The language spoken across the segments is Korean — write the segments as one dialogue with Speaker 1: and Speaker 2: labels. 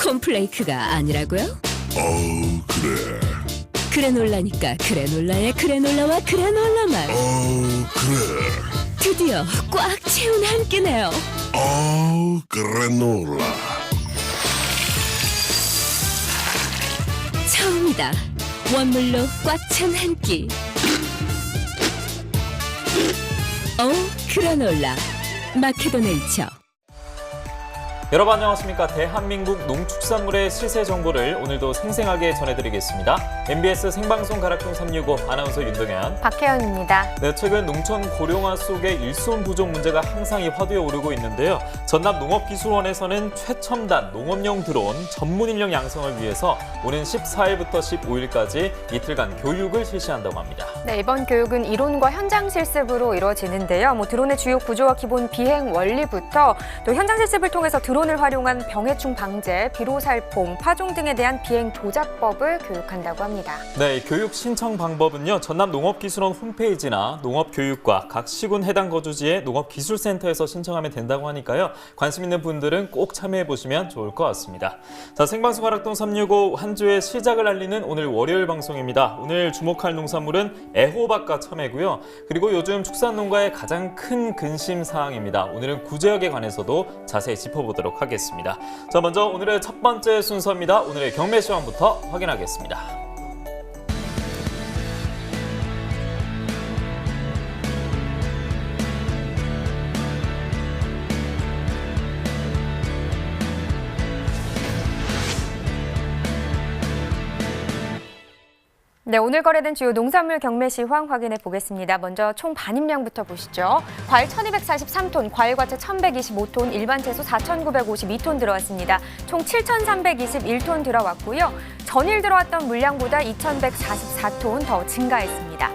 Speaker 1: 콘플레이크가 아니라고요?
Speaker 2: 그래.
Speaker 1: 그래놀라니까 그래놀라의 그래놀라와 그래놀라만
Speaker 2: 그래.
Speaker 1: 드디어 꽉 채운 한 끼네요.
Speaker 2: 그래놀라.
Speaker 1: 처음이다. 원물로 꽉 찬 한 끼. 그래놀라 마케도네이처.
Speaker 3: 여러분 안녕하십니까. 대한민국 농축산물의 시세 정보를 오늘도 생생하게 전해드리겠습니다. MBS 생방송 가락동 365 아나운서 윤동현,
Speaker 4: 박혜연입니다.
Speaker 3: 네, 최근 농촌 고령화 속에 일손 부족 문제가 항상 화두에 오르고 있는데요. 전남 농업기술원에서는 최첨단 농업용 드론 전문 인력 양성을 위해서 오는 14일부터 15일까지 이틀간 교육을 실시한다고 합니다.
Speaker 4: 네, 이번 교육은 이론과 현장 실습으로 이루어지는데요. 드론의 주요 구조와 기본 비행 원리부터 또 현장 실습을 통해서 드론을 활용한 병해충 방제, 비로살폼, 파종 등에 대한 비행 조작법을 교육한다고 합니다.
Speaker 3: 네, 교육 신청 방법은요. 전남 농업기술원 홈페이지나 농업교육과 각 시군 해당 거주지의 농업기술센터에서 신청하면 된다고 하니까요. 관심 있는 분들은 꼭 참여해 보시면 좋을 것 같습니다. 자, 생방송 가락동 365 한 주의 시작을 알리는 오늘 월요일 방송입니다. 오늘 주목할 농산물은 애호박과 참외고요. 그리고 요즘 축산농가의 가장 큰 근심 사항입니다. 오늘은 구제역에 관해서도 자세히 짚어보도록 하겠습니다. 자, 먼저 오늘의 첫 번째 순서입니다. 오늘의 경매 시황부터 확인하겠습니다.
Speaker 4: 네, 오늘 거래된 주요 농산물 경매 시황 확인해 보겠습니다. 먼저 총 반입량부터 보시죠. 과일 1243톤, 과일과채 1125톤, 일반 채소 4952톤 들어왔습니다. 총 7321톤 들어왔고요. 전일 들어왔던 물량보다 2144톤 더 증가했습니다.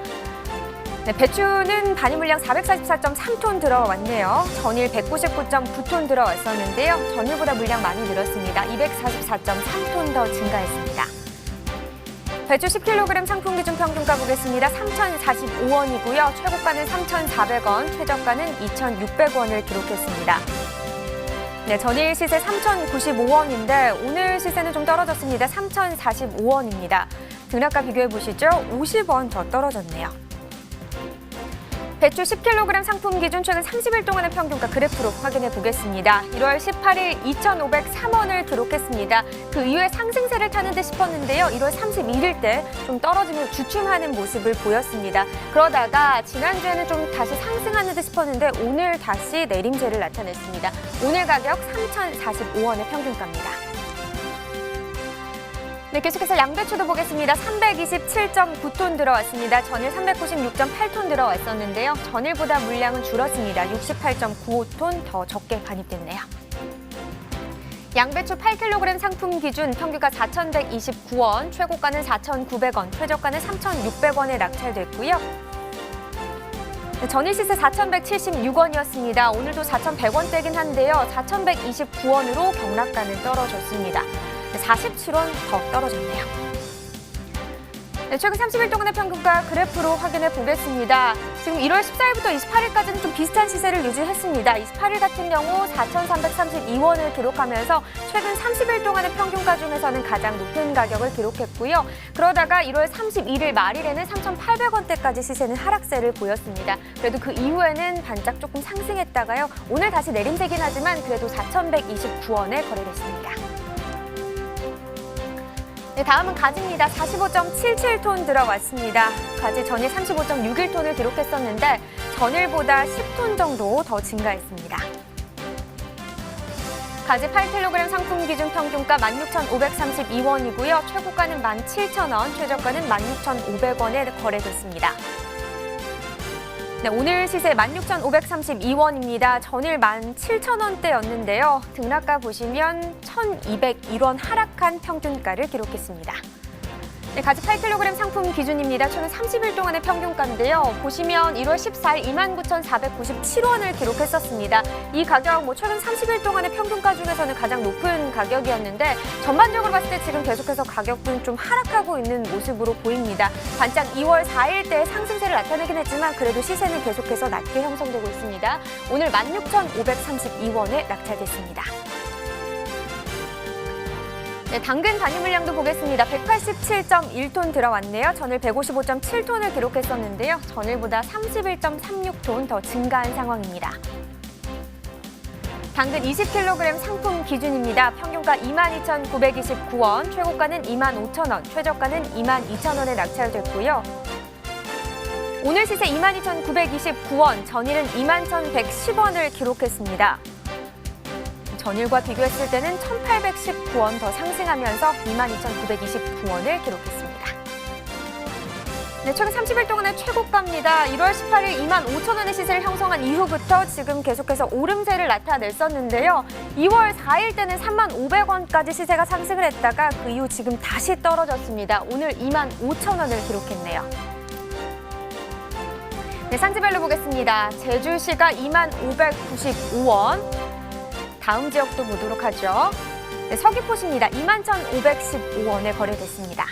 Speaker 4: 네, 배추는 반입 물량 444.3톤 들어왔네요. 전일 199.9톤 들어왔었는데요. 전일보다 물량 많이 늘었습니다. 244.3톤 더 증가했습니다. 배추 10kg 상품 기준 평균가 보겠습니다. 3,045원이고요. 최고가는 3,400원, 최저가는 2,600원을 기록했습니다. 네, 전일 시세 3,095원인데 오늘 시세는 좀 떨어졌습니다. 3,045원입니다. 등락가 비교해 보시죠. 50원 더 떨어졌네요. 배추 10kg 상품 기준 최근 30일 동안의 평균가 그래프로 확인해 보겠습니다. 1월 18일 2,503원을 기록했습니다. 그 이후에 상승세를 타는 듯 싶었는데요. 1월 31일 때 좀 떨어지면서 주춤하는 모습을 보였습니다. 그러다가 지난주에는 좀 다시 상승하는 듯 싶었는데 오늘 다시 내림세를 나타냈습니다. 오늘 가격 3,045원의 평균가입니다. 네, 계속해서 양배추도 보겠습니다. 327.9톤 들어왔습니다. 전일 396.8톤 들어왔었는데요. 전일보다 물량은 줄었습니다. 68.95톤 더 적게 반입됐네요. 양배추 8kg 상품 기준 평균가 4,129원, 최고가는 4,900원, 최저가는 3,600원에 낙찰됐고요. 네, 전일 시세 4,176원이었습니다. 오늘도 4,100원대긴 한데요. 4,129원으로 경락가는 떨어졌습니다. 47원 더 떨어졌네요. 네, 최근 30일 동안의 평균가 그래프로 확인해 보겠습니다. 지금 1월 14일부터 28일까지는 좀 비슷한 시세를 유지했습니다. 28일 같은 경우 4,332원을 기록하면서 최근 30일 동안의 평균가 중에서는 가장 높은 가격을 기록했고요. 그러다가 1월 31일 말일에는 3,800원대까지 시세는 하락세를 보였습니다. 그래도 그 이후에는 반짝 조금 상승했다가요. 오늘 다시 내림세긴 하지만 그래도 4,129원에 거래됐습니다. 네, 다음은 가지입니다. 45.77톤 들어왔습니다. 가지 전일 35.61톤을 기록했었는데 전일보다 10톤 정도 더 증가했습니다. 가지 8kg 상품 기준 평균가 16,532원이고요. 최고가는 17,000원, 최저가는 16,500원에 거래됐습니다. 네, 오늘 시세 16,532원입니다. 전일 17,000원대였는데요. 등락가 보시면 1,201원 하락한 평균가를 기록했습니다. 네, 가지 8kg 상품 기준입니다. 최근 30일 동안의 평균가인데요. 보시면 1월 14일 29,497원을 기록했었습니다. 이 가격 최근 30일 동안의 평균가 중에서는 가장 높은 가격이었는데 전반적으로 봤을 때 지금 계속해서 가격은 좀 하락하고 있는 모습으로 보입니다. 반짝 2월 4일 때 상승세를 나타내긴 했지만 그래도 시세는 계속해서 낮게 형성되고 있습니다. 오늘 16,532원에 낙찰됐습니다. 네, 당근 단위 물량도 보겠습니다. 187.1톤 들어왔네요. 전일 155.7톤을 기록했었는데요. 전일보다 31.36톤 더 증가한 상황입니다. 당근 20kg 상품 기준입니다. 평균가 22,929원, 최고가는 25,000원, 최저가는 22,000원에 낙찰됐고요. 오늘 시세 22,929원, 전일은 21,110원을 기록했습니다. 전일과 비교했을 때는 1,819원 더 상승하면서 22,929원을 기록했습니다. 네, 최근 30일 동안의 최고가입니다. 1월 18일 25,000원의 시세를 형성한 이후부터 지금 계속해서 오름세를 나타냈었는데요. 2월 4일 때는 35,500원까지 시세가 상승을 했다가 그 이후 지금 다시 떨어졌습니다. 오늘 25,000원을 기록했네요. 네, 산지별로 보겠습니다. 제주시가 25,595원. 다음 지역도 보도록 하죠. 네, 서귀포시입니다. 21,515원에 거래됐습니다.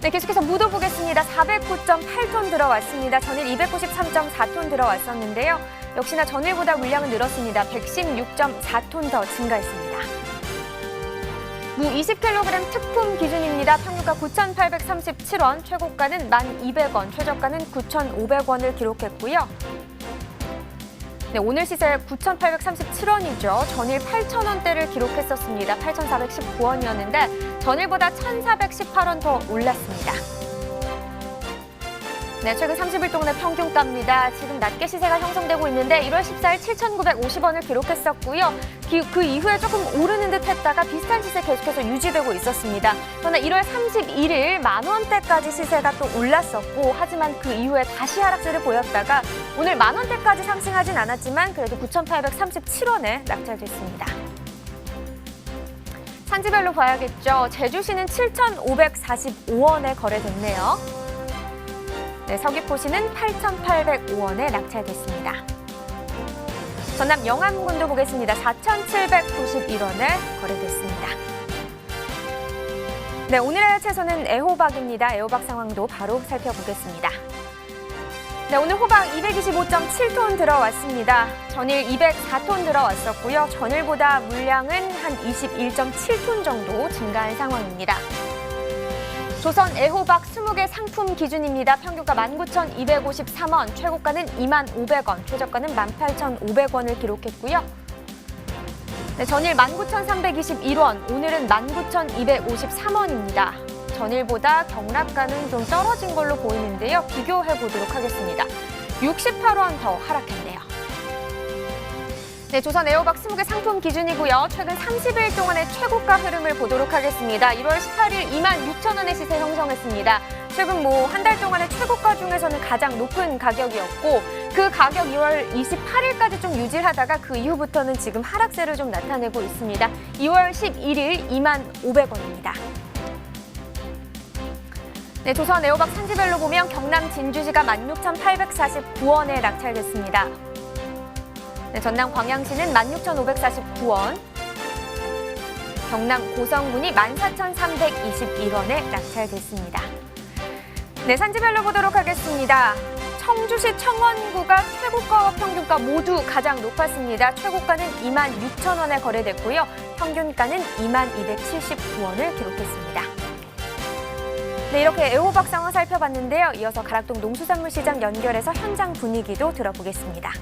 Speaker 4: 네, 계속해서 무도 보겠습니다. 409.8톤 들어왔습니다. 전일 293.4톤 들어왔었는데요. 역시나 전일보다 물량은 늘었습니다. 116.4톤 더 증가했습니다. 무 20kg 특품 기준입니다. 평균가 9,837원, 최고가는 1,200원, 최저가는 9,500원을 기록했고요. 네, 오늘 시세 9,837원이죠. 전일 8,000원대를 기록했었습니다. 8,419원이었는데 전일보다 1,418원 더 올랐습니다. 네, 최근 30일 동안의 평균가입니다. 지금 낮게 시세가 형성되고 있는데 1월 14일 7,950원을 기록했었고요. 그 이후에 조금 오르는 듯 했다가 비슷한 시세 계속해서 유지되고 있었습니다. 그러나 1월 31일 10,000원대까지 시세가 또 올랐었고 하지만 그 이후에 다시 하락세를 보였다가 오늘 10,000원대까지 상승하진 않았지만 그래도 9,837원에 낙찰됐습니다. 산지별로 봐야겠죠. 제주시는 7,545원에 거래됐네요. 네, 서귀포시는 8,805원에 낙찰됐습니다. 전남 영암군도 보겠습니다. 4,791원에 거래됐습니다. 네, 오늘의 채소는 애호박입니다. 애호박 상황도 바로 살펴보겠습니다. 네, 오늘 호박 225.7톤 들어왔습니다. 전일 204톤 들어왔었고요. 전일보다 물량은 한 21.7톤 정도 증가한 상황입니다. 조선 애호박 20개 상품 기준입니다. 평균가 19,253원, 최고가는 25,000원, 최저가는 18,500원을 기록했고요. 네, 전일 19,321원, 오늘은 19,253원입니다. 전일보다 경락가는 좀 떨어진 걸로 보이는데요. 비교해 보도록 하겠습니다. 68원 더 하락했네요. 네, 조선 애호박 20개 상품 기준이고요. 최근 30일 동안의 최고가 흐름을 보도록 하겠습니다. 1월 18일 26,000원의 시세 형성했습니다. 최근 한 달 동안의 최고가 중에서는 가장 높은 가격이었고 그 가격 2월 28일까지 좀 유지를 하다가 그 이후부터는 지금 하락세를 좀 나타내고 있습니다. 2월 11일 25,000원입니다. 네, 조선 애호박 산지별로 보면 경남 진주시가 16,849원에 낙찰됐습니다. 네, 전남 광양시는 16,549원, 경남 고성군이 14,321원에 낙찰됐습니다. 네, 산지별로 보도록 하겠습니다. 청주시 청원구가 최고가와 평균가 모두 가장 높았습니다. 최고가는 26,000원에 거래됐고요. 평균가는 22,279원을 기록했습니다. 네, 이렇게 애호박 상황 살펴봤는데요. 이어서 가락동 농수산물시장 연결해서 현장 분위기도 들어보겠습니다.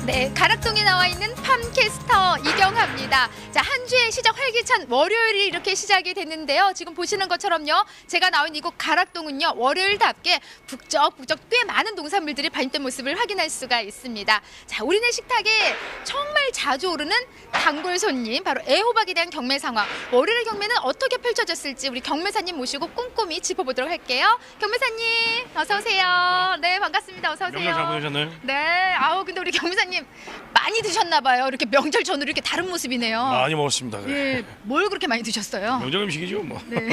Speaker 5: 네, 가락동에 나와 있는 팜캐스터 이경하입니다. 자, 한 주의 시작 활기찬 월요일이 이렇게 시작이 됐는데요. 지금 보시는 것처럼요. 제가 나온 이곳 가락동은요. 월요일답게 북적북적 꽤 많은 농산물들이 발견된 모습을 확인할 수가 있습니다. 자, 우리네 식탁에 정말 자주 오르는 단골 손님, 바로 애호박에 대한 경매 상황. 월요일 경매는 어떻게 펼쳐졌을지 우리 경매사님 모시고 꼼꼼히 짚어보도록 할게요. 경매사님, 어서 오세요. 네, 반갑습니다. 어서 오세요.
Speaker 6: 명절 잘 보내셨나요?
Speaker 5: 네, 근데 우리 경매사님 경매사님 많이 드셨나 봐요. 이렇게 명절 전후로 이렇게 다른 모습이네요.
Speaker 6: 많이 먹었습니다.
Speaker 5: 예, 뭘 그렇게 많이 드셨어요?
Speaker 6: 명절 음식이죠 뭐.
Speaker 5: 네.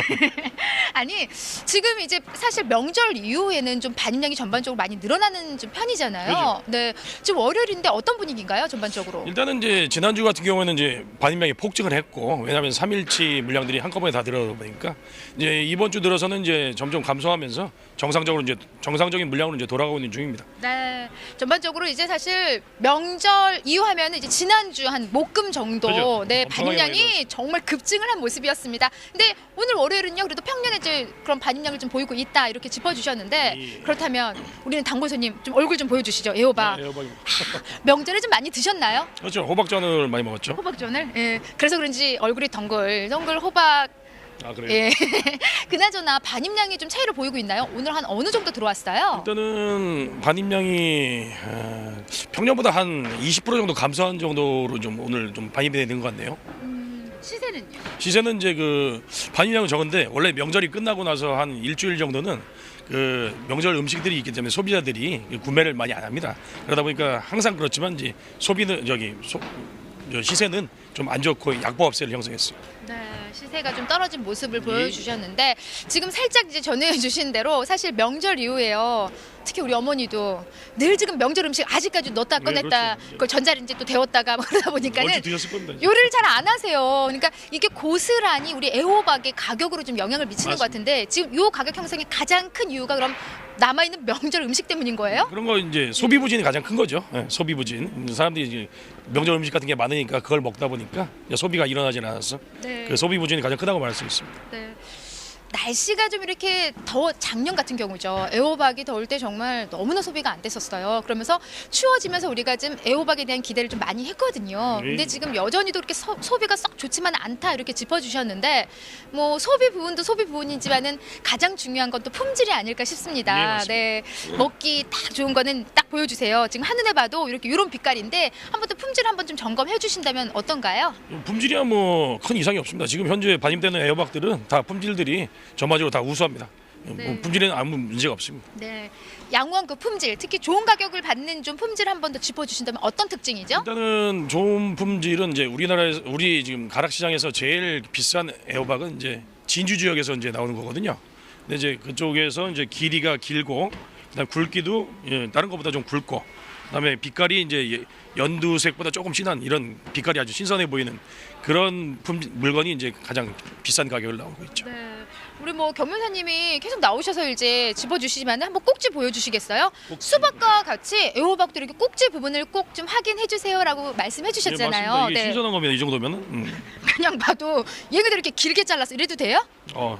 Speaker 5: 아니 지금 이제 사실 명절 이후에는 좀 반입량이 전반적으로 많이 늘어나는 좀 편이잖아요.
Speaker 6: 그죠.
Speaker 5: 네. 지금 월요일인데 어떤 분위기인가요, 전반적으로?
Speaker 6: 일단은 이제 지난주 같은 경우에는 이제 반입량이 폭증을 했고, 왜냐하면 3일치 물량들이 한꺼번에 다 들어오다 보니까 이제 이번 주 들어서는 이제 점점 감소하면서 정상적인 물량으로 이제 돌아가고 있는 중입니다.
Speaker 5: 네. 전반적으로 이제 사실 명절 이후 하면 이제 지난주 한 목금 정도
Speaker 6: 그죠.
Speaker 5: 네,
Speaker 6: 엄청나게 많이
Speaker 5: 반입량이
Speaker 6: 늘었어요.
Speaker 5: 정말 급증을 한 모습이었습니다. 근데 오늘 월요일은요. 그래도 평년에 이제 그런 반입량을 좀 보이고 있다 이렇게 짚어 주셨는데
Speaker 6: 예.
Speaker 5: 그렇다면 우리는 단골손님 좀 얼굴 좀 보여 주시죠. 애호박.
Speaker 6: 네, 호박이.
Speaker 5: 명절에 좀 많이 드셨나요?
Speaker 6: 그렇죠. 호박전을 많이 먹었죠.
Speaker 5: 호박전을? 예. 그래서 그런지 얼굴이 덩글 호박.
Speaker 6: 아 그래요.
Speaker 5: 예. 그나저나 반입량이 좀 차이를 보이고 있나요? 오늘 한 어느 정도 들어왔어요?
Speaker 6: 일단은 반입량이 평년보다 한 20% 정도 감소한 정도로 좀 오늘 좀 반입이 되는 것 같네요.
Speaker 5: 시세는요?
Speaker 6: 시세는 이제 그 반입량은 적은데 원래 명절이 끝나고 나서 한 일주일 정도는 그 명절 음식들이 있기 때문에 소비자들이 구매를 많이 안 합니다. 그러다 보니까 항상 그렇지만 이제 소비는 시세는 좀 안 좋고 약보합세를 형성했어요.
Speaker 5: 네, 시세가 좀 떨어진 모습을 보여주셨는데 지금 살짝 이제 전해 주신 대로 사실 명절 이후에요. 특히 우리 어머니도 늘 지금 명절 음식 아직까지 넣었다
Speaker 6: 네,
Speaker 5: 꺼냈다
Speaker 6: 그렇죠.
Speaker 5: 그걸 전자레인지 또 데웠다가 막 그러다 보니까는
Speaker 6: 얼추 드셨을 겁니다.
Speaker 5: 요리를 잘 안 하세요. 그러니까 이게 고스란히 우리 애호박의 가격으로 좀 영향을 미치는 것 같은데 지금 요 가격 형성의 가장 큰 이유가 그럼 남아있는 명절 음식 때문인 거예요?
Speaker 6: 그런 거 이제 소비 부진이 가장 큰 거죠. 예, 소비 부진. 사람들이 이제 명절 음식 같은 게 많으니까 그걸 먹다 보니까 이제 소비가 일어나질 않아서
Speaker 5: 네.
Speaker 6: 그 소비 부진이 가장 크다고 말할 수 있습니다.
Speaker 5: 네. 날씨가 좀 이렇게 작년 같은 경우죠. 애호박이 더울 때 정말 너무나 소비가 안 됐었어요. 그러면서 추워지면서 우리가 좀 애호박에 대한 기대를 좀 많이 했거든요.
Speaker 6: 네.
Speaker 5: 근데 지금 여전히도 이렇게 소비가 썩 좋지만 않다 이렇게 짚어주셨는데 뭐 소비 부분도 소비 부분이지만은 가장 중요한 건 또 품질이 아닐까 싶습니다.
Speaker 6: 네, 맞습니다.
Speaker 5: 네, 먹기 딱 좋은 거는 딱 보여주세요. 지금 한눈에 봐도 이런 빛깔인데 한번 또 품질 한번 좀 점검해 주신다면 어떤가요?
Speaker 6: 품질이야 뭐 큰 이상이 없습니다. 지금 현재 반입되는 애호박들은 다 품질들이 전반적으로 다 우수합니다.
Speaker 5: 네.
Speaker 6: 뭐 품질에는 아무 문제가 없습니다.
Speaker 5: 네, 양호한 그 품질, 특히 좋은 가격을 받는 좀 품질 한 번 더 짚어주신다면 어떤 특징이죠?
Speaker 6: 일단은 좋은 품질은 이제 우리 지금 가락시장에서 제일 비싼 애호박은 이제 진주 지역에서 이제 나오는 거거든요. 근데 이제 그쪽에서 이제 길이가 길고 그다음 굵기도 다른 것보다 좀 굵고 그다음에 빛깔이 이제 연두색보다 조금 진한 이런 빛깔이 아주 신선해 보이는 그런 물건이 이제 가장 비싼 가격을 나오고 있죠.
Speaker 5: 네, 우리 뭐 경매사님이 계속 나오셔서 이제 짚어주시지만 한번 꼭지 보여주시겠어요? 수박과 같이 애호박도 이렇게 꼭지 부분을 꼭 좀 확인해 주세요라고 말씀해 주셨잖아요.
Speaker 6: 맞습니다. 이게 신선한 겁니다. 이 정도면은
Speaker 5: 그냥 봐도 얘네들 이렇게 길게 잘라서 이래도 돼요?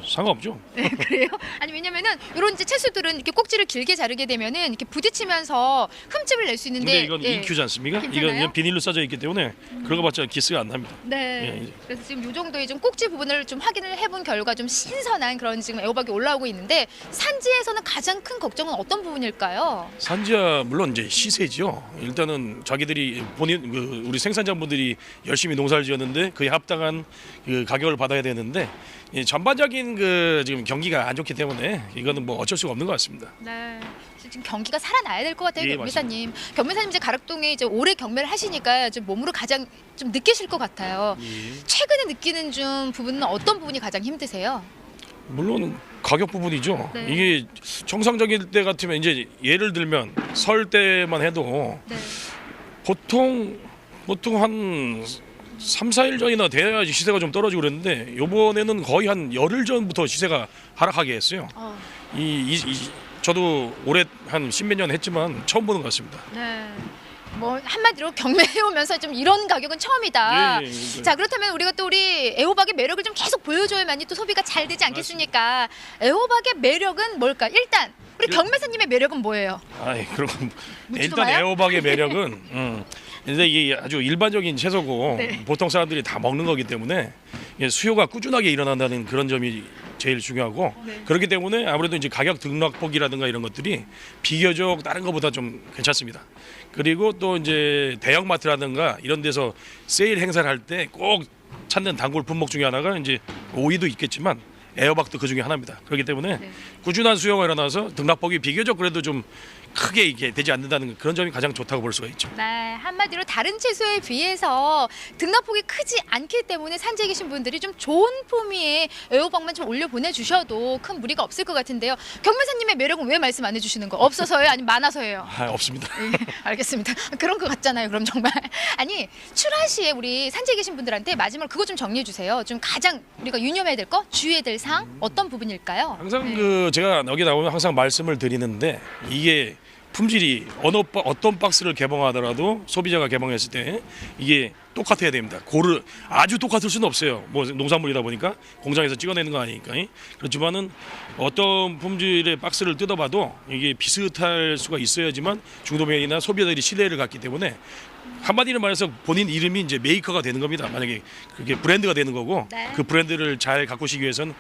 Speaker 6: 상관없죠.
Speaker 5: 네, 그래요? 아니 왜냐면은 이런 이제 채소들은 이렇게 꼭지를 길게 자르게 되면은 이렇게 부딪히면서 흠집을 낼 수 있는데
Speaker 6: 근데 이건
Speaker 5: 예.
Speaker 6: 인큐지 않습니까?
Speaker 5: 괜찮아요?
Speaker 6: 이건 비닐로 싸져 있기 때문에 그런 거 봤자 기스가 안 납니다.
Speaker 5: 네.
Speaker 6: 예, 예.
Speaker 5: 그래서 지금 이 정도의 좀 꼭지 부분을 좀 확인을 해본 결과 좀 신선한 그런 지금 애호박이 올라오고 있는데 산지에서는 가장 큰 걱정은 어떤 부분일까요?
Speaker 6: 산지야 물론 이제 시세죠. 일단은 자기들이 우리 생산자분들이 열심히 농사를 지었는데 그에 합당한 그 가격을 받아야 되는데 전반적인 그 지금 경기가 안 좋기 때문에 이거는 뭐 어쩔 수가 없는 것 같습니다.
Speaker 5: 네. 지금 경기가 살아나야 될 것 같아요,
Speaker 6: 예,
Speaker 5: 경매사님. 경매사님 이제 가락동에 이제 오래 경매를 하시니까 좀 몸으로 가장 좀 느끼실 것 같아요. 최근에 느끼는 좀 부분은 어떤 부분이 가장 힘드세요?
Speaker 6: 물론 가격 부분이죠.
Speaker 5: 네.
Speaker 6: 이게 정상적일 때 같으면 이제 예를 들면 설 때만 해도
Speaker 5: 네.
Speaker 6: 보통 한 3, 4일 전이나 돼야지 시세가 좀 떨어지고 그랬는데 이번에는 거의 한 열흘 전부터 시세가 하락하게 했어요. 저도 올해 한 10몇 년 했지만 처음 보는 것 같습니다.
Speaker 5: 네. 뭐 한마디로 경매해오면서 좀 이런 가격은 처음이다.
Speaker 6: 예, 예.
Speaker 5: 자, 그렇다면 우리가 또 우리 애호박의 매력을 좀 계속 보여줘야만이 또 소비가 잘 되지 않겠습니까? 애호박의 매력은 뭘까? 일단 우리 경매사님의 매력은 뭐예요?
Speaker 6: 그런 건
Speaker 5: 묻지도
Speaker 6: 일단
Speaker 5: 마요?
Speaker 6: 애호박의 매력은 근데 이게 아주 일반적인 채소고
Speaker 5: 네.
Speaker 6: 보통 사람들이 다 먹는 거기 때문에 이게 수요가 꾸준하게 일어난다는 그런 점이 제일 중요하고
Speaker 5: 네.
Speaker 6: 그렇기 때문에 아무래도 이제 가격 등락폭이라든가 이런 것들이 비교적 다른 것보다 좀 괜찮습니다. 그리고 또 이제 대형마트라든가 이런 데서 세일 행사를 할 때 꼭 찾는 단골 품목 중에 하나가 이제 오이도 있겠지만 애호박도 그 중에 하나입니다. 그렇기 때문에
Speaker 5: 네.
Speaker 6: 꾸준한 수요가 일어나서 등락폭이 비교적 그래도 좀 크게 이게 되지 않는다는 그런 점이 가장 좋다고 볼 수가 있죠.
Speaker 5: 네, 한마디로 다른 채소에 비해서 등납폭이 크지 않기 때문에 산지에 계신 분들이 좀 좋은 품위의 애호박만 좀 올려 보내주셔도 큰 무리가 없을 것 같은데요. 경매사님의 매력은 왜 말씀 안 해주시는 거? 없어서요? 아니면 많아서예요?
Speaker 6: 없습니다.
Speaker 5: 네, 알겠습니다. 그런 것 같잖아요. 그럼 정말 아니 출하 시에 우리 산지에 계신 분들한테 마지막으로 그거 좀 정리해 주세요. 좀 가장 우리가 유념해야 될 거, 주의해야 될 사항 어떤 부분일까요?
Speaker 6: 항상 제가 여기 나오면 항상 말씀을 드리는데 이게 품질이 어떤 박스를 개봉하더라도 소비자가 개봉했을 때 이게 똑같아야 됩니다. 아주 똑같을 수는 없어요. 뭐 농산물이다 보니까 공장에서 찍어내는 거 아니니까. 그렇지만은 어떤 품질의 박스를 뜯어봐도 이게 비슷할 수가 있어야지만 중도매이나 소비자들이 신뢰를 갖기 때문에 한마디로 말해서 본인 이름이 이제 메이커가 되는 겁니다. 만약에 그게 브랜드가 되는 거고
Speaker 5: 네.
Speaker 6: 그 브랜드를 잘 가꾸시기 위해서는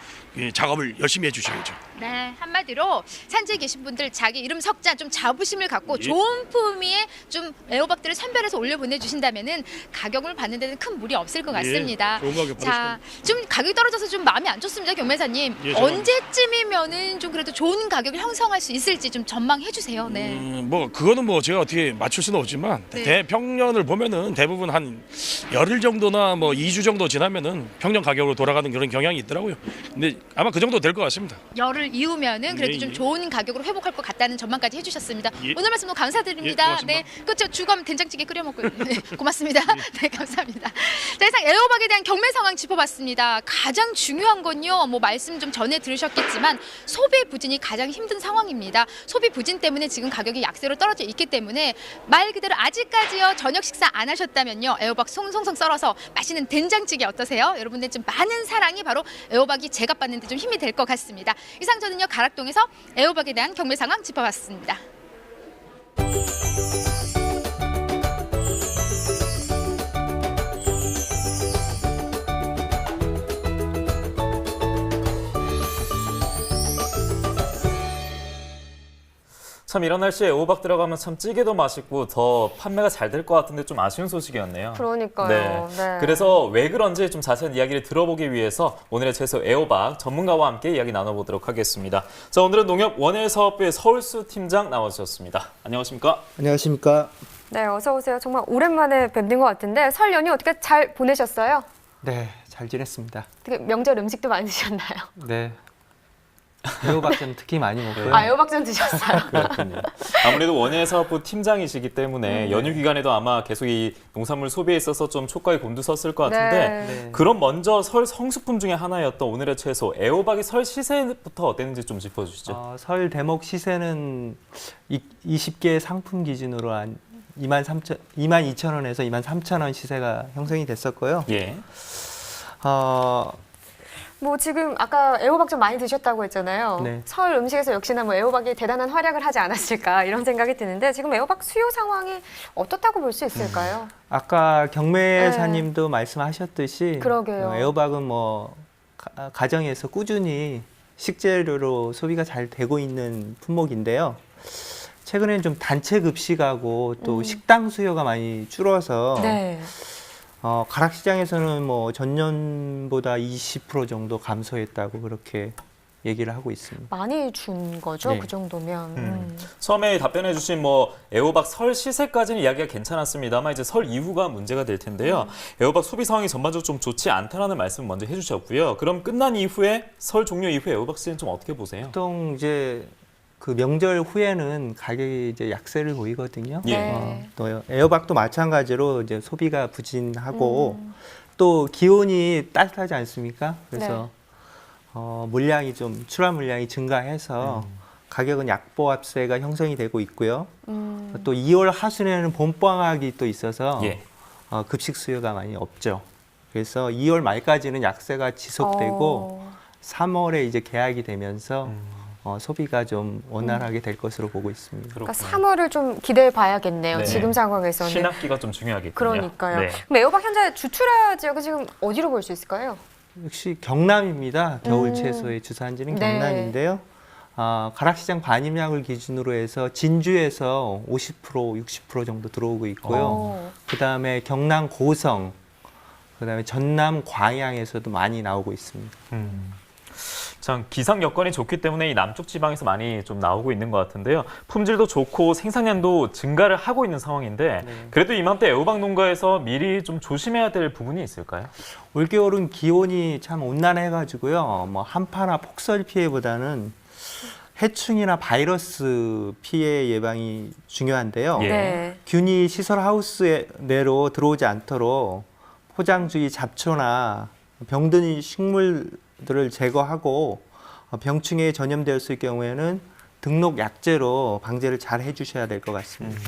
Speaker 6: 작업을 열심히 해주셔야죠.
Speaker 5: 네, 한마디로 산지에 계신 분들 자기 이름 석자 좀 자부심을 갖고
Speaker 6: 예.
Speaker 5: 좋은 품위의 좀 애호박들을 선별해서 올려 보내주신다면은 가격을 받는 데는 큰 무리 없을 것 같습니다.
Speaker 6: 좋은 가격
Speaker 5: 자, 좀 가격이 떨어져서 좀 마음이 안 좋습니다, 경매사님.
Speaker 6: 예, 저는-
Speaker 5: 언제쯤이면은 좀 그래도 좋은 가격을 형성할 수 있을지 좀 전망해 주세요. 네.
Speaker 6: 뭐 그거는 뭐 제가 어떻게 맞출 수는 없지만
Speaker 5: 네.
Speaker 6: 대평년을 보면은 대부분 한 열흘 정도나 뭐 2주 정도 지나면은 평년 가격으로 돌아가는 그런 경향이 있더라고요. 근데 아마 그 정도 될 것 같습니다.
Speaker 5: 열을 이으면은 그래도
Speaker 6: 예,
Speaker 5: 좀
Speaker 6: 예.
Speaker 5: 좋은 가격으로 회복할 것 같다는 전망까지 해주셨습니다.
Speaker 6: 예.
Speaker 5: 오늘 말씀 너무 감사드립니다.
Speaker 6: 예, 고맙습니다.
Speaker 5: 네, 그렇죠. 주검 된장찌개 끓여 먹고 네, 고맙습니다. 네, 감사합니다. 자, 이상 애호박에 대한 경매 상황 짚어봤습니다. 가장 중요한 건요, 뭐 말씀 좀 전에 들으셨겠지만 소비 부진이 가장 힘든 상황입니다. 소비 부진 때문에 지금 가격이 약세로 떨어져 있기 때문에 말 그대로 아직까지요 저녁 식사 안 하셨다면요 애호박 송송송 썰어서 맛있는 된장찌개 어떠세요? 여러분들 좀 많은 사랑이 바로 애호박이 제값받는 데 좀 힘이 될 것 같습니다. 이상 저는요 가락동에서 애호박에 대한 경매 상황 짚어봤습니다.
Speaker 3: 참 이런 날씨에 애호박 들어가면 참 찌개도 맛있고 더 판매가 잘 될 것 같은데 좀 아쉬운 소식이었네요.
Speaker 4: 그러니까요.
Speaker 3: 네.
Speaker 4: 네.
Speaker 3: 그래서 왜 그런지 좀 자세한 이야기를 들어보기 위해서 오늘의 채소 애호박 전문가와 함께 이야기 나눠보도록 하겠습니다. 자, 오늘은 농협 원예사업부의 서울수 팀장 나와주셨습니다. 안녕하십니까?
Speaker 7: 안녕하십니까.
Speaker 4: 네, 어서 오세요. 정말 오랜만에 뵙는 것 같은데 설 연휴 어떻게 잘 보내셨어요?
Speaker 7: 네, 잘 지냈습니다.
Speaker 4: 어떻게 명절 음식도 많이 드셨나요?
Speaker 7: 네. 애호박전 특히 많이 먹고요.
Speaker 4: 아, 애호박전 드셨어요?
Speaker 3: 그렇군요. 아무래도 원예사업부 팀장이시기 때문에 연휴 기간에도 아마 계속 이 농산물 소비에 있어서 좀 촉각이 곤두섰을 것 같은데
Speaker 4: 네.
Speaker 3: 그럼 먼저 설 성수품 중에 하나였던 오늘의 채소 애호박이 설 시세부터 어땠는지 좀 짚어주시죠.
Speaker 7: 설 대목 시세는 20개 상품 기준으로 한 22,000원에서 23,000원 시세가 형성이 됐었고요.
Speaker 3: 예.
Speaker 4: 뭐 지금 아까 애호박 좀 많이 드셨다고 했잖아요.
Speaker 7: 네.
Speaker 4: 설 음식에서 역시나 뭐 애호박이 대단한 활약을 하지 않았을까 이런 생각이 드는데 지금 애호박 수요 상황이 어떻다고 볼 수 있을까요?
Speaker 7: 아까 경매사님도 말씀하셨듯이
Speaker 4: 그러게요.
Speaker 7: 애호박은 뭐 가정에서 꾸준히 식재료로 소비가 잘 되고 있는 품목인데요. 최근에는 좀 단체 급식하고 또 식당 수요가 많이 줄어서
Speaker 4: 네.
Speaker 7: 가락시장에서는 뭐 전년보다 20% 정도 감소했다고 그렇게 얘기를 하고 있습니다.
Speaker 4: 많이 준 거죠,
Speaker 7: 네.
Speaker 4: 그 정도면.
Speaker 3: 처음에 답변해 주신 뭐 애호박 설 시세까지는 이야기가 괜찮았습니다만 이제 설 이후가 문제가 될 텐데요. 애호박 소비 상황이 전반적으로 좀 좋지 않다라는 말씀 먼저 해주셨고요. 그럼 끝난 이후에 설 종료 이후에 애호박 시세는 좀 어떻게 보세요?
Speaker 7: 보통 이제 그 명절 후에는 가격이 이제 약세를 보이거든요.
Speaker 3: 예.
Speaker 4: 네.
Speaker 7: 또 애호박도 마찬가지로 이제 소비가 부진하고 또 기온이 따뜻하지 않습니까? 그래서 물량이 좀 출하 물량이 증가해서 가격은 약보합세가 형성이 되고 있고요. 또 2월 하순에는 봄방학이 또 있어서
Speaker 3: 예.
Speaker 7: 급식 수요가 많이 없죠. 그래서 2월 말까지는 약세가 지속되고 3월에 이제 개학이 되면서 소비가 좀 원활하게 될 것으로 보고 있습니다.
Speaker 4: 그러니까 3월을 좀 기대해 봐야겠네요.
Speaker 3: 네.
Speaker 4: 지금 상황에서는.
Speaker 3: 신학기가 좀 중요하겠군요.
Speaker 4: 그러니까요.
Speaker 3: 네.
Speaker 4: 그럼 애호박 현재 주출하 지역은 지금 어디로 볼 수 있을까요?
Speaker 7: 역시 경남입니다. 겨울 채소의 주산지는
Speaker 4: 네.
Speaker 7: 경남인데요. 가락시장 반입량을 기준으로 해서 진주에서 50%, 60% 정도 들어오고 있고요. 그다음에 경남 고성, 그다음에 전남 광양에서도 많이 나오고 있습니다.
Speaker 3: 참 기상 여건이 좋기 때문에 이 남쪽 지방에서 많이 좀 나오고 있는 것 같은데요. 품질도 좋고 생산량도 증가를 하고 있는 상황인데 그래도 이맘때 애호박 농가에서 미리 좀 조심해야 될 부분이 있을까요?
Speaker 7: 올겨울은 기온이 참 온난해가지고요. 뭐 한파나 폭설 피해보다는 해충이나 바이러스 피해 예방이 중요한데요.
Speaker 3: 예.
Speaker 4: 네.
Speaker 7: 균이 시설 하우스 내로 들어오지 않도록 포장주의 잡초나 병든 식물들을 제거하고 병충해에 전염되었을 경우에는 등록 약제로 방제를 잘 해주셔야 될 것 같습니다.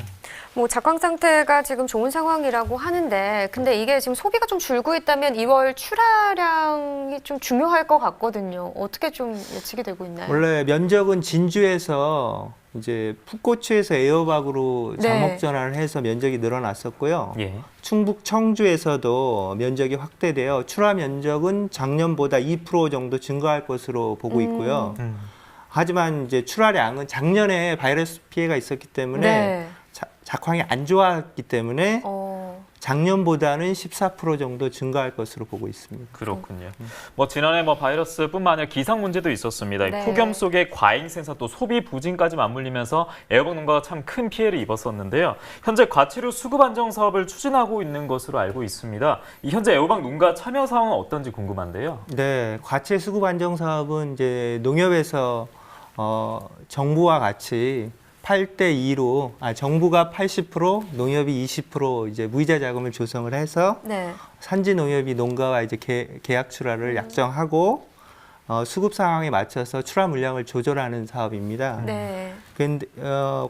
Speaker 4: 뭐 작황 상태가 지금 좋은 상황이라고 하는데 근데 이게 지금 소비가 좀 줄고 있다면 2월 출하량이 좀 중요할 것 같거든요. 어떻게 좀 예측이 되고 있나요?
Speaker 7: 원래 면적은 진주에서 이제 풋고추에서 애호박으로
Speaker 4: 네.
Speaker 7: 장목 전환을 해서 면적이 늘어났었고요.
Speaker 3: 예.
Speaker 7: 충북 청주에서도 면적이 확대되어 출하 면적은 작년보다 2% 정도 증가할 것으로 보고 있고요. 하지만 이제 출하량은 작년에 바이러스 피해가 있었기 때문에
Speaker 4: 네.
Speaker 7: 작황이 안 좋았기 때문에 작년보다는 14% 정도 증가할 것으로 보고 있습니다.
Speaker 3: 그렇군요. 뭐 지난해 뭐 바이러스뿐만 아니라 기상 문제도 있었습니다.
Speaker 4: 네.
Speaker 3: 폭염 속에 과잉 생산 또 소비 부진까지 맞물리면서 애호박 농가가 참 큰 피해를 입었었는데요. 현재 과체류 수급 안정 사업을 추진하고 있는 것으로 알고 있습니다. 이 현재 애호박 농가 참여 상황은 어떤지 궁금한데요.
Speaker 7: 네, 과체 수급 안정 사업은 이제 농협에서 정부와 같이 8대2로 정부가 80%, 농협이 20% 이제 무이자 자금을 조성을 해서
Speaker 4: 네.
Speaker 7: 산지 농협이 농가와 이제 계약 출하를 약정하고 수급 상황에 맞춰서 출하 물량을 조절하는 사업입니다.
Speaker 4: 네.
Speaker 7: 근데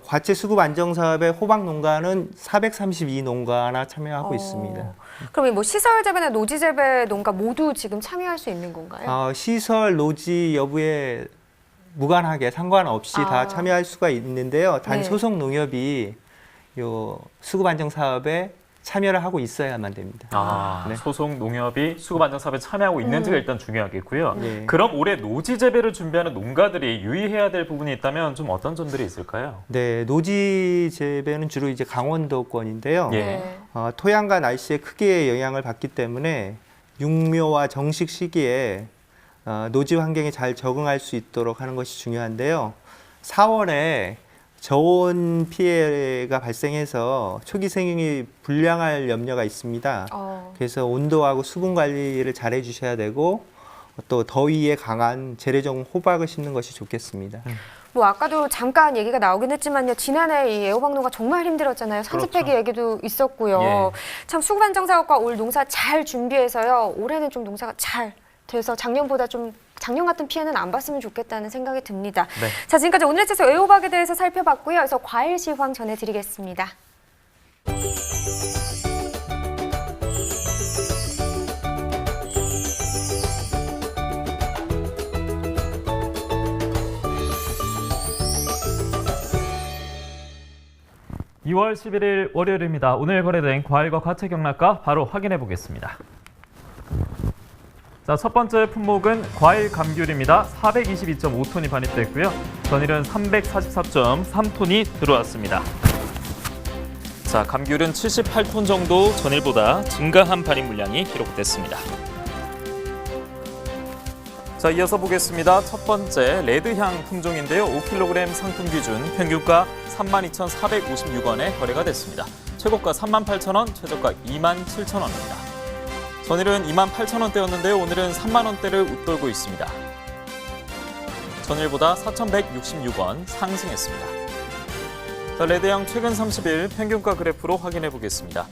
Speaker 7: 과체 수급 안정 사업에 호박 농가는 432농가나 참여하고 있습니다.
Speaker 4: 그럼 뭐 시설 재배나 노지 재배 농가 모두 지금 참여할 수 있는 건가요?
Speaker 7: 시설 노지 여부에 무관하게 상관없이 다 참여할 수가 있는데요. 단
Speaker 4: 네.
Speaker 7: 소속 농협이 요 수급 안정 사업에 참여를 하고 있어야만 됩니다. 네.
Speaker 3: 소속 농협이 수급 안정 사업에 참여하고 있는지가 일단 중요하겠고요.
Speaker 7: 네.
Speaker 3: 그럼 올해 노지 재배를 준비하는 농가들이 유의해야 될 부분이 있다면 좀 어떤 점들이 있을까요?
Speaker 7: 네, 노지 재배는 주로 이제 강원도권인데요.
Speaker 3: 예.
Speaker 7: 토양과 날씨의 크게 영향을 받기 때문에 육묘와 정식 시기에 노지 환경에 잘 적응할 수 있도록 하는 것이 중요한데요. 4월에 저온 피해가 발생해서 초기 생육이 불량할 염려가 있습니다. 그래서 온도하고 수분 관리를 잘 해주셔야 되고 또 더위에 강한 재래종 호박을 심는 것이 좋겠습니다.
Speaker 4: 뭐 아까도 잠깐 얘기가 나오긴 했지만요. 지난해 이 애호박 농가 정말 힘들었잖아요. 산지폐기 얘기도 있었고요.
Speaker 3: 예.
Speaker 4: 참 수급 안정 사업과 올 농사 잘 준비해서요. 올해는 좀 농사가 잘 돼서 작년보다 좀 작년 같은 피해는 안 봤으면 좋겠다는 생각이 듭니다.
Speaker 3: 네.
Speaker 4: 자, 지금까지 오늘의 채소 애호박에 대해서 살펴봤고요. 그래서 과일 시황 전해드리겠습니다.
Speaker 3: (2월 11일) 월요일입니다. 오늘 거래된 과일과 과채 경락가 바로 확인해 보겠습니다. 자, 첫 번째 품목은 과일 감귤입니다. 422.5톤이 반입됐고요. 전일은 344.3톤이 들어왔습니다. 자, 감귤은 78톤 정도 전일보다 증가한 반입 물량이 기록됐습니다. 자, 이어서 보겠습니다. 첫 번째 레드향 품종인데요. 5kg 상품 기준 평균가 32,456원에 거래가 됐습니다. 최고가 38,000원, 최저가 27,000원입니다. 전일은 28,000원대였는데요. 오늘은 3만원대를 웃돌고 있습니다. 전일보다 4,166원 상승했습니다. 자, 레드향 최근 30일 평균가 그래프로 확인해 보겠습니다.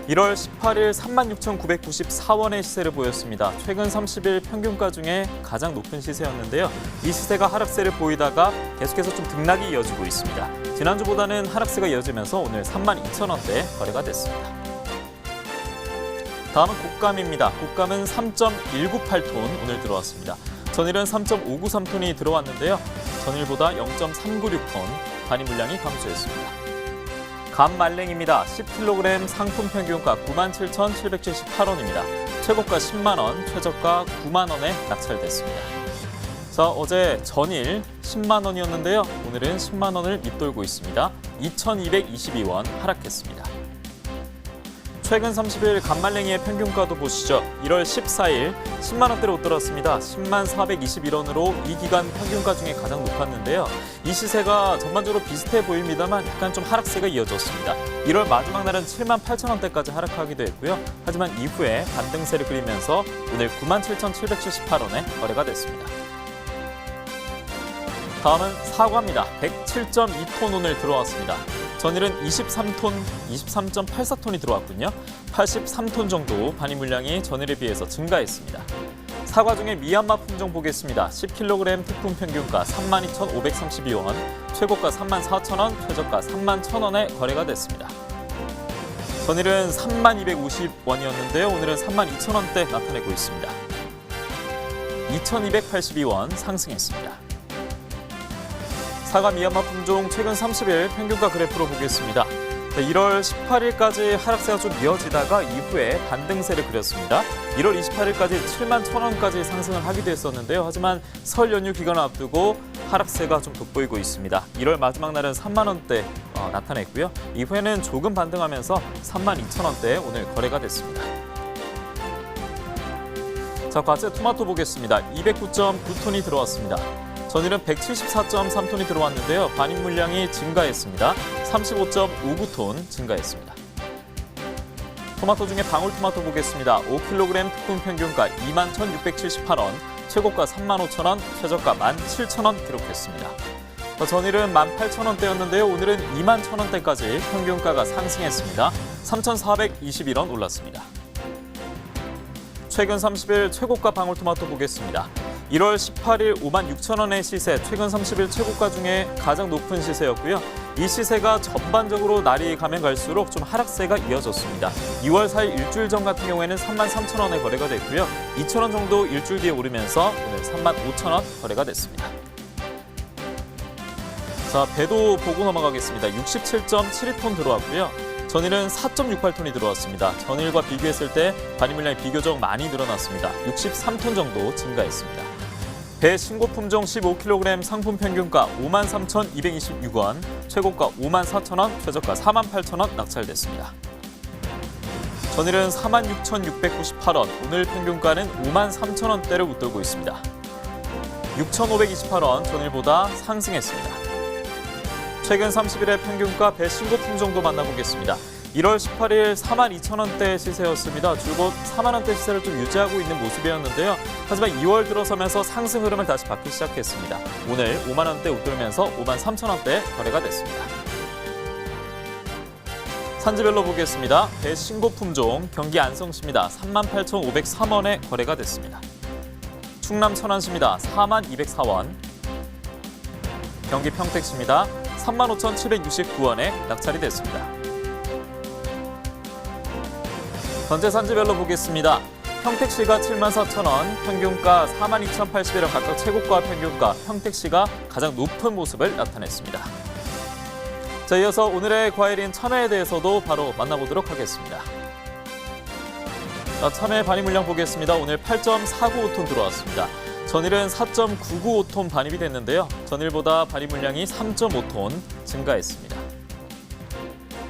Speaker 3: 1월 18일 36,994원의 시세를 보였습니다. 최근 30일 평균가 중에 가장 높은 시세였는데요. 이 시세가 하락세를 보이다가 계속해서 좀 등락이 이어지고 있습니다. 지난주보다는 하락세가 이어지면서 오늘 32,000원대 거래가 됐습니다. 다음은 곶감입니다. 곶감은 3.198톤 오늘 들어왔습니다. 전일은 3.593톤이 들어왔는데요. 전일보다 0.396톤 반입 물량이 감소했습니다. 감 말랭입니다. 10kg 상품 평균가 97,778원입니다. 최고가 10만 원, 최저가 9만 원에 낙찰됐습니다. 자, 어제 전일 10만 원이었는데요. 오늘은 10만 원을 밑돌고 있습니다. 2,222원 하락했습니다. 최근 30일 간말랭이의 평균가도 보시죠. 1월 14일 10만 원대로 웃돌았습니다. 10만 421원으로 이 기간 평균가 중에 가장 높았는데요. 이 시세가 전반적으로 비슷해 보입니다만 약간 좀 하락세가 이어졌습니다. 1월 마지막 날은 7만 8천 원대까지 하락하기도 했고요. 하지만 이후에 반등세를 그리면서 오늘 9만 7,778원에 거래가 됐습니다. 다음은 사과입니다. 107.2톤 오늘 들어왔습니다. 전일은 23.84톤이 들어왔군요. 83톤 정도 반입 물량이 전일에 비해서 증가했습니다. 사과 중에 미얀마 품종 보겠습니다. 10kg 특품 평균가 32,532원, 최고가 34,000원, 최저가 31,000원에 거래가 됐습니다. 전일은 3250원이었는데요. 오늘은 32,000원대 나타내고 있습니다. 2,282원 상승했습니다. 사과 미얀마 품종 최근 30일 평균가 그래프로 보겠습니다. 1월 18일까지 하락세가 좀 이어지다가 이후에 반등세를 그렸습니다. 1월 28일까지 7만 1,000원까지 상승을 하기도 했었는데요. 하지만 설 연휴 기간을 앞두고 하락세가 좀 돋보이고 있습니다. 1월 마지막 날은 3만 원대 나타냈고요. 이후에는 조금 반등하면서 3만 2천 원대에 오늘 거래가 됐습니다. 자, 과세 토마토 보겠습니다. 209.9톤이 들어왔습니다. 전일은 174.3톤이 들어왔는데요. 반입 물량이 증가했습니다. 35.59톤 증가했습니다. 토마토 중에 방울토마토 보겠습니다. 5kg 특품 평균가 21,678원, 최고가 35,000원, 최저가 17,000원 기록했습니다. 전일은 18,000원대였는데요. 오늘은 21,000원대까지 평균가가 상승했습니다. 3,421원 올랐습니다. 최근 30일 최고가 방울토마토 보겠습니다. 1월 18일 56,000원의 시세, 최근 30일 최고가 중에 가장 높은 시세였고요. 이 시세가 전반적으로 날이 가면 갈수록 좀 하락세가 이어졌습니다. 2월 4일 일주일 전 같은 경우에는 33,000원에 거래가 됐고요. 2,000원 정도 일주일 뒤에 오르면서 오늘 35,000원 거래가 됐습니다. 자, 배도 보고 넘어가겠습니다. 67.72톤 들어왔고요. 전일은 4.68톤이 들어왔습니다. 전일과 비교했을 때 반입 물량이 비교적 많이 늘어났습니다. 63톤 정도 증가했습니다. 배 신고 품종 15kg 상품 평균가 53,226원, 최고가 54,000원, 최저가 48,000원 낙찰됐습니다. 전일은 46,698원, 오늘 평균가는 53,000원대를 웃돌고 있습니다. 6,528원, 전일보다 상승했습니다. 최근 30일의 평균가 배 신고 품종도 만나보겠습니다. 1월 18일 42,000원대 시세였습니다. 줄곧 4만 원대 시세를 좀 유지하고 있는 모습이었는데요. 하지만 2월 들어서면서 상승 흐름을 다시 받기 시작했습니다. 오늘 5만 원대 웃돌면서 53,000원대 거래가 됐습니다. 산지별로 보겠습니다. 배 신고 품종 경기 안성시입니다. 38,503원에 거래가 됐습니다. 충남 천안시입니다. 4204원. 경기 평택시입니다. 35,769원에 낙찰이 됐습니다. 전체 산지별로 보겠습니다. 평택시가 74,000원, 평균가 42,081원 각각 최고가 평균가, 평택시가 가장 높은 모습을 나타냈습니다. 자, 이어서 오늘의 과일인 참외에 대해서도 바로 만나보도록 하겠습니다. 자, 참외 반입 물량 보겠습니다. 오늘 8.495톤 들어왔습니다. 전일은 4.995톤 반입이 됐는데요. 전일보다 반입 물량이 3.5톤 증가했습니다.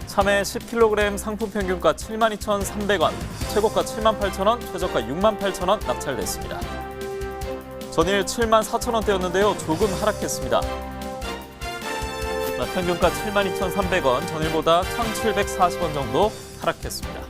Speaker 3: 참외 10kg 상품 평균가 72,300원, 최고가 78,000원, 최저가 68,000원 낙찰됐습니다. 전일 74,000원대였는데요. 조금 하락했습니다. 평균가 72,300원, 전일보다 1,740원 정도 하락했습니다.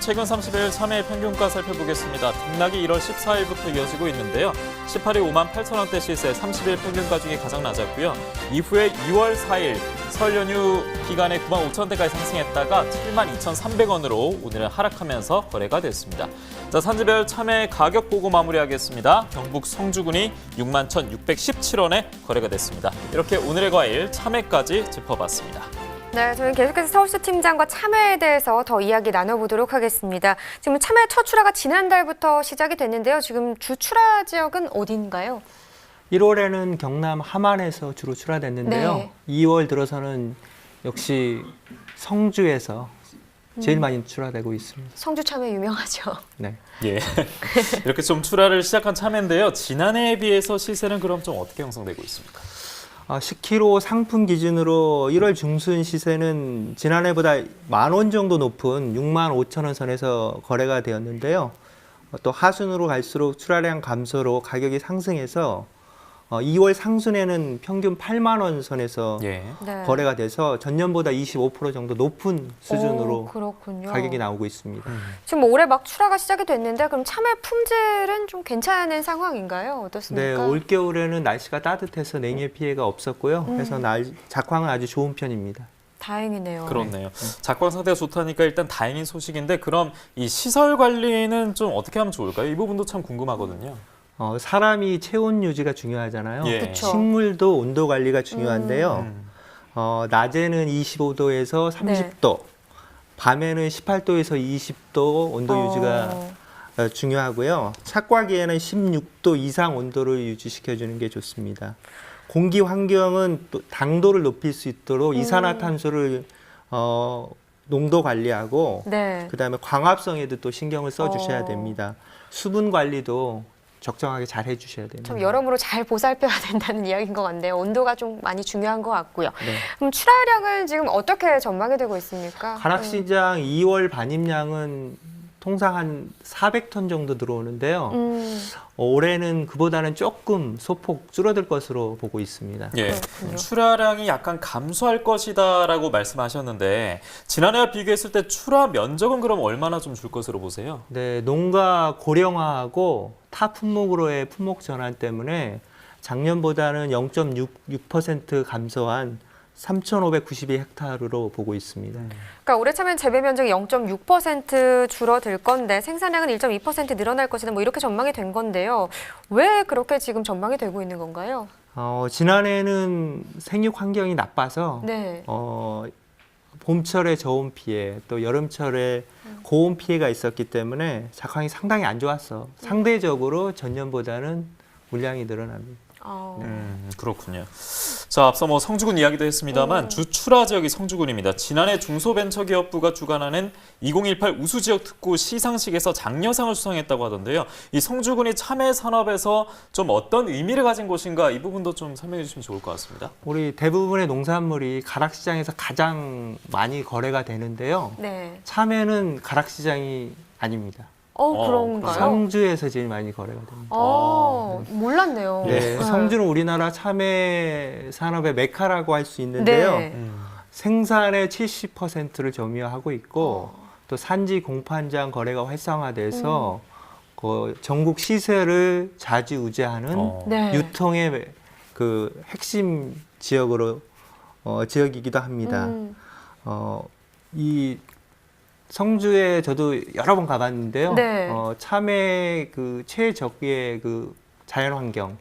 Speaker 3: 최근 30일 참외 평균가 살펴보겠습니다. 등락이 1월 14일부터 이어지고 있는데요. 18일 58,000원대 시세 30일 평균가 중에 가장 낮았고요. 이후에 2월 4일 설 연휴 기간에 95,000원대까지 상승했다가 72,300원으로 오늘은 하락하면서 거래가 됐습니다. 자, 산지별 참외 가격 보고 마무리하겠습니다. 경북 성주군이 61,617원에 거래가 됐습니다. 이렇게 오늘의 과일 참외까지 짚어봤습니다.
Speaker 4: 네, 저희 계속해서 서울시 팀장과 참외에 대해서 더 이야기 나눠보도록 하겠습니다. 지금 참외 첫 출하가 지난달부터 시작이 됐는데요. 지금 주 출하 지역은 어딘가요?
Speaker 7: 1월에는 경남 함안에서 주로 출하됐는데요.
Speaker 4: 네.
Speaker 7: 2월 들어서는 역시 성주에서 제일 많이 출하되고 있습니다.
Speaker 4: 성주 참외 유명하죠.
Speaker 7: 네.
Speaker 3: 예, 이렇게 좀 출하를 시작한 참외인데요. 지난해에 비해서 시세는 그럼 좀 어떻게 형성되고 있습니까?
Speaker 7: 10kg 상품 기준으로 1월 중순 시세는 지난해보다 10,000원 정도 높은 65,000원 선에서 거래가 되었는데요. 또 하순으로 갈수록 출하량 감소로 가격이 상승해서 2월 상순에는 평균 8만 원 선에서
Speaker 3: 예.
Speaker 4: 네.
Speaker 7: 거래가 돼서 전년보다 25% 정도 높은 수준으로
Speaker 4: 그렇군요.
Speaker 7: 가격이 나오고 있습니다.
Speaker 4: 지금 올해 막 출하가 시작이 됐는데 그럼 참외 품질은 좀 괜찮은 상황인가요? 어떻습니까?
Speaker 7: 네, 올겨울에는 날씨가 따뜻해서 냉해 피해가 없었고요. 그래서 작황은 아주 좋은 편입니다.
Speaker 4: 다행이네요.
Speaker 3: 그렇네요. 작황 상태가 좋다니까 일단 다행인 소식인데 그럼 이 시설 관리는 좀 어떻게 하면 좋을까요? 이 부분도 참 궁금하거든요.
Speaker 7: 사람이 체온 유지가 중요하잖아요.
Speaker 3: 예.
Speaker 4: 그쵸.
Speaker 7: 식물도 온도 관리가 중요한데요. 낮에는 25도에서 30도, 밤에는 18도에서 20도 온도 유지가 중요하고요. 착과기에는 16도 이상 온도를 유지시켜주는 게 좋습니다. 공기 환경은 또 당도를 높일 수 있도록 이산화탄소를 농도 관리하고
Speaker 4: 네.
Speaker 7: 그다음에 광합성에도 또 신경을 써주셔야 됩니다. 수분 관리도 적정하게 잘 해주셔야 됩니다.
Speaker 4: 참 여러모로 잘 보살펴야 된다는 이야기인 것 같네요. 온도가 좀 많이 중요한 것 같고요.
Speaker 7: 네.
Speaker 4: 그럼 출하량을 지금 어떻게 전망이 되고 있습니까?
Speaker 7: 가락시장 2월 반입량은 통상 한 400톤 정도 들어오는데요. 올해는 그보다는 조금 소폭 줄어들 것으로 보고 있습니다.
Speaker 3: 예,
Speaker 4: 그렇군요.
Speaker 3: 출하량이 약간 감소할 것이다라고 말씀하셨는데 지난해와 비교했을 때 출하 면적은 그럼 얼마나 좀 줄 것으로 보세요?
Speaker 7: 네, 농가 고령화하고 타 품목으로의 품목 전환 때문에 작년보다는 0.66% 감소한 3,592헥타르로 보고 있습니다.
Speaker 4: 그러니까 올해 참외 재배 면적이 0.6% 줄어들 건데 생산량은 1.2% 늘어날 것이다. 뭐 이렇게 전망이 된 건데요. 왜 그렇게 지금 전망이 되고 있는 건가요?
Speaker 7: 지난해는 생육 환경이 나빠서
Speaker 4: 네.
Speaker 7: 봄철에 저온 피해, 또 여름철에 고온 피해가 있었기 때문에 작황이 상당히 안 좋았어. 상대적으로 전년보다는 물량이 늘어납니다.
Speaker 3: 그렇군요. 자, 앞서 뭐 성주군 이야기도 했습니다만 주 출하 지역이 성주군입니다. 지난해 중소벤처기업부가 주관하는 2018 우수지역 특구 시상식에서 장려상을 수상했다고 하던데요. 이 성주군이 참외 산업에서 좀 어떤 의미를 가진 곳인가 이 부분도 좀 설명해 주시면 좋을 것 같습니다.
Speaker 7: 우리 대부분의 농산물이 가락시장에서 가장 많이 거래가 되는데요.
Speaker 4: 네.
Speaker 7: 참외는 가락시장이 아닙니다.
Speaker 4: 그런가요?
Speaker 7: 성주에서 제일 많이 거래가 됩니다.
Speaker 4: 몰랐네요.
Speaker 7: 네, 성주는 우리나라 참외 산업의 메카라고 할 수 있는데요.
Speaker 4: 네.
Speaker 7: 생산의 70%를 점유하고 있고 또 산지 공판장 거래가 활성화돼서 그 전국 시세를 좌지우지하는
Speaker 4: 네.
Speaker 7: 유통의 그 핵심 지역으로 지역이기도 합니다. 이 성주에 저도 여러 번 가봤는데요.
Speaker 4: 네.
Speaker 7: 참외 그 최적의 그 자연 환경,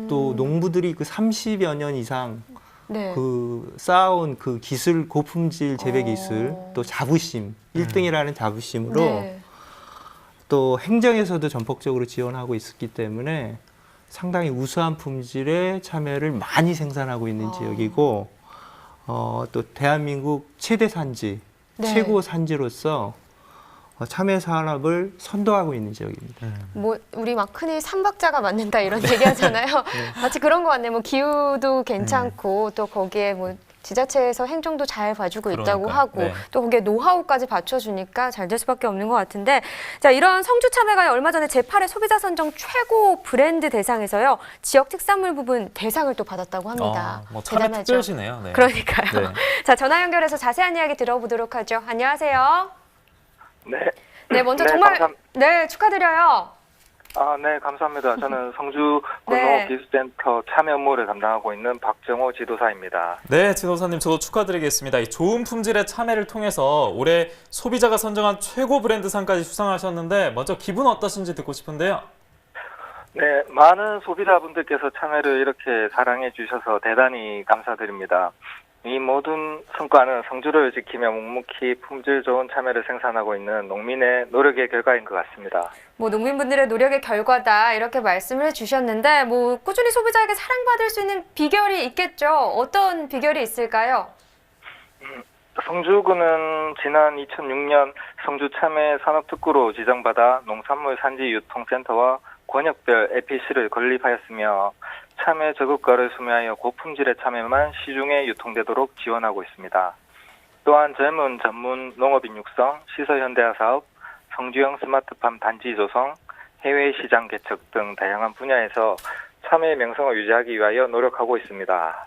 Speaker 7: 또 농부들이 그 30여 년 이상
Speaker 4: 네.
Speaker 7: 그 쌓아온 그 기술, 고품질 재배 기술, 또 자부심, 1등이라는 자부심으로
Speaker 4: 네.
Speaker 7: 또 행정에서도 전폭적으로 지원하고 있었기 때문에 상당히 우수한 품질의 참외를 많이 생산하고 있는 지역이고, 또 대한민국 최대 산지,
Speaker 4: 네.
Speaker 7: 최고 산지로서 참외 산업을 선도하고 있는 지역입니다.
Speaker 4: 뭐 우리 막 흔히 삼박자가 맞는다 이런 얘기하잖아요. 마치 그런 것 같네요. 뭐 기후도 괜찮고 또 거기에 뭐 지자체에서 행정도 잘 봐주고 있다고
Speaker 3: 그러니까요.
Speaker 4: 하고
Speaker 3: 네.
Speaker 4: 또 거기에 노하우까지 받쳐주니까 잘 될 수밖에 없는 것 같은데, 자, 이런 성주 참외가 얼마 전에 제8회 소비자 선정 최고 브랜드 대상에서요 지역 특산물 부분 대상을 또 받았다고 합니다.
Speaker 3: 뭐 참외
Speaker 4: 대단하죠.
Speaker 3: 특별시네요. 네.
Speaker 4: 그러니까요.
Speaker 3: 네.
Speaker 4: 자, 전화 연결해서 자세한 이야기 들어보도록 하죠. 안녕하세요.
Speaker 8: 네.
Speaker 4: 네, 먼저
Speaker 8: 네,
Speaker 4: 정말
Speaker 8: 감사합니다.
Speaker 4: 네, 축하드려요.
Speaker 8: 네, 감사합니다. 저는 성주
Speaker 4: 네.
Speaker 8: 군농업기술센터 참여 업무를 담당하고 있는 박정호 지도사입니다.
Speaker 3: 네, 지도사님 저도 축하드리겠습니다. 이 좋은 품질의 참외를 통해서 올해 소비자가 선정한 최고 브랜드상까지 수상하셨는데 먼저 기분 어떠신지 듣고 싶은데요.
Speaker 8: 네, 많은 소비자분들께서 참외를 이렇게 사랑해 주셔서 대단히 감사드립니다. 이 모든 성과는 성주를 지키며 묵묵히 품질 좋은 참외를 생산하고 있는 농민의 노력의 결과인 것 같습니다.
Speaker 4: 뭐 농민분들의 노력의 결과다 이렇게 말씀을 해주셨는데 뭐 꾸준히 소비자에게 사랑받을 수 있는 비결이 있겠죠. 어떤 비결이 있을까요?
Speaker 8: 성주군은 지난 2006년 성주 참외 산업특구로 지정받아 농산물 산지 유통센터와 권역별 APC를 건립하였으며 참외 저급가를 수매하여 고품질의 참외만 시중에 유통되도록 지원하고 있습니다. 또한 젊은 전문 농업인 육성, 시설현대화 사업, 성주형 스마트팜 단지 조성, 해외 시장 개척 등 다양한 분야에서 참외의 명성을 유지하기 위하여 노력하고 있습니다.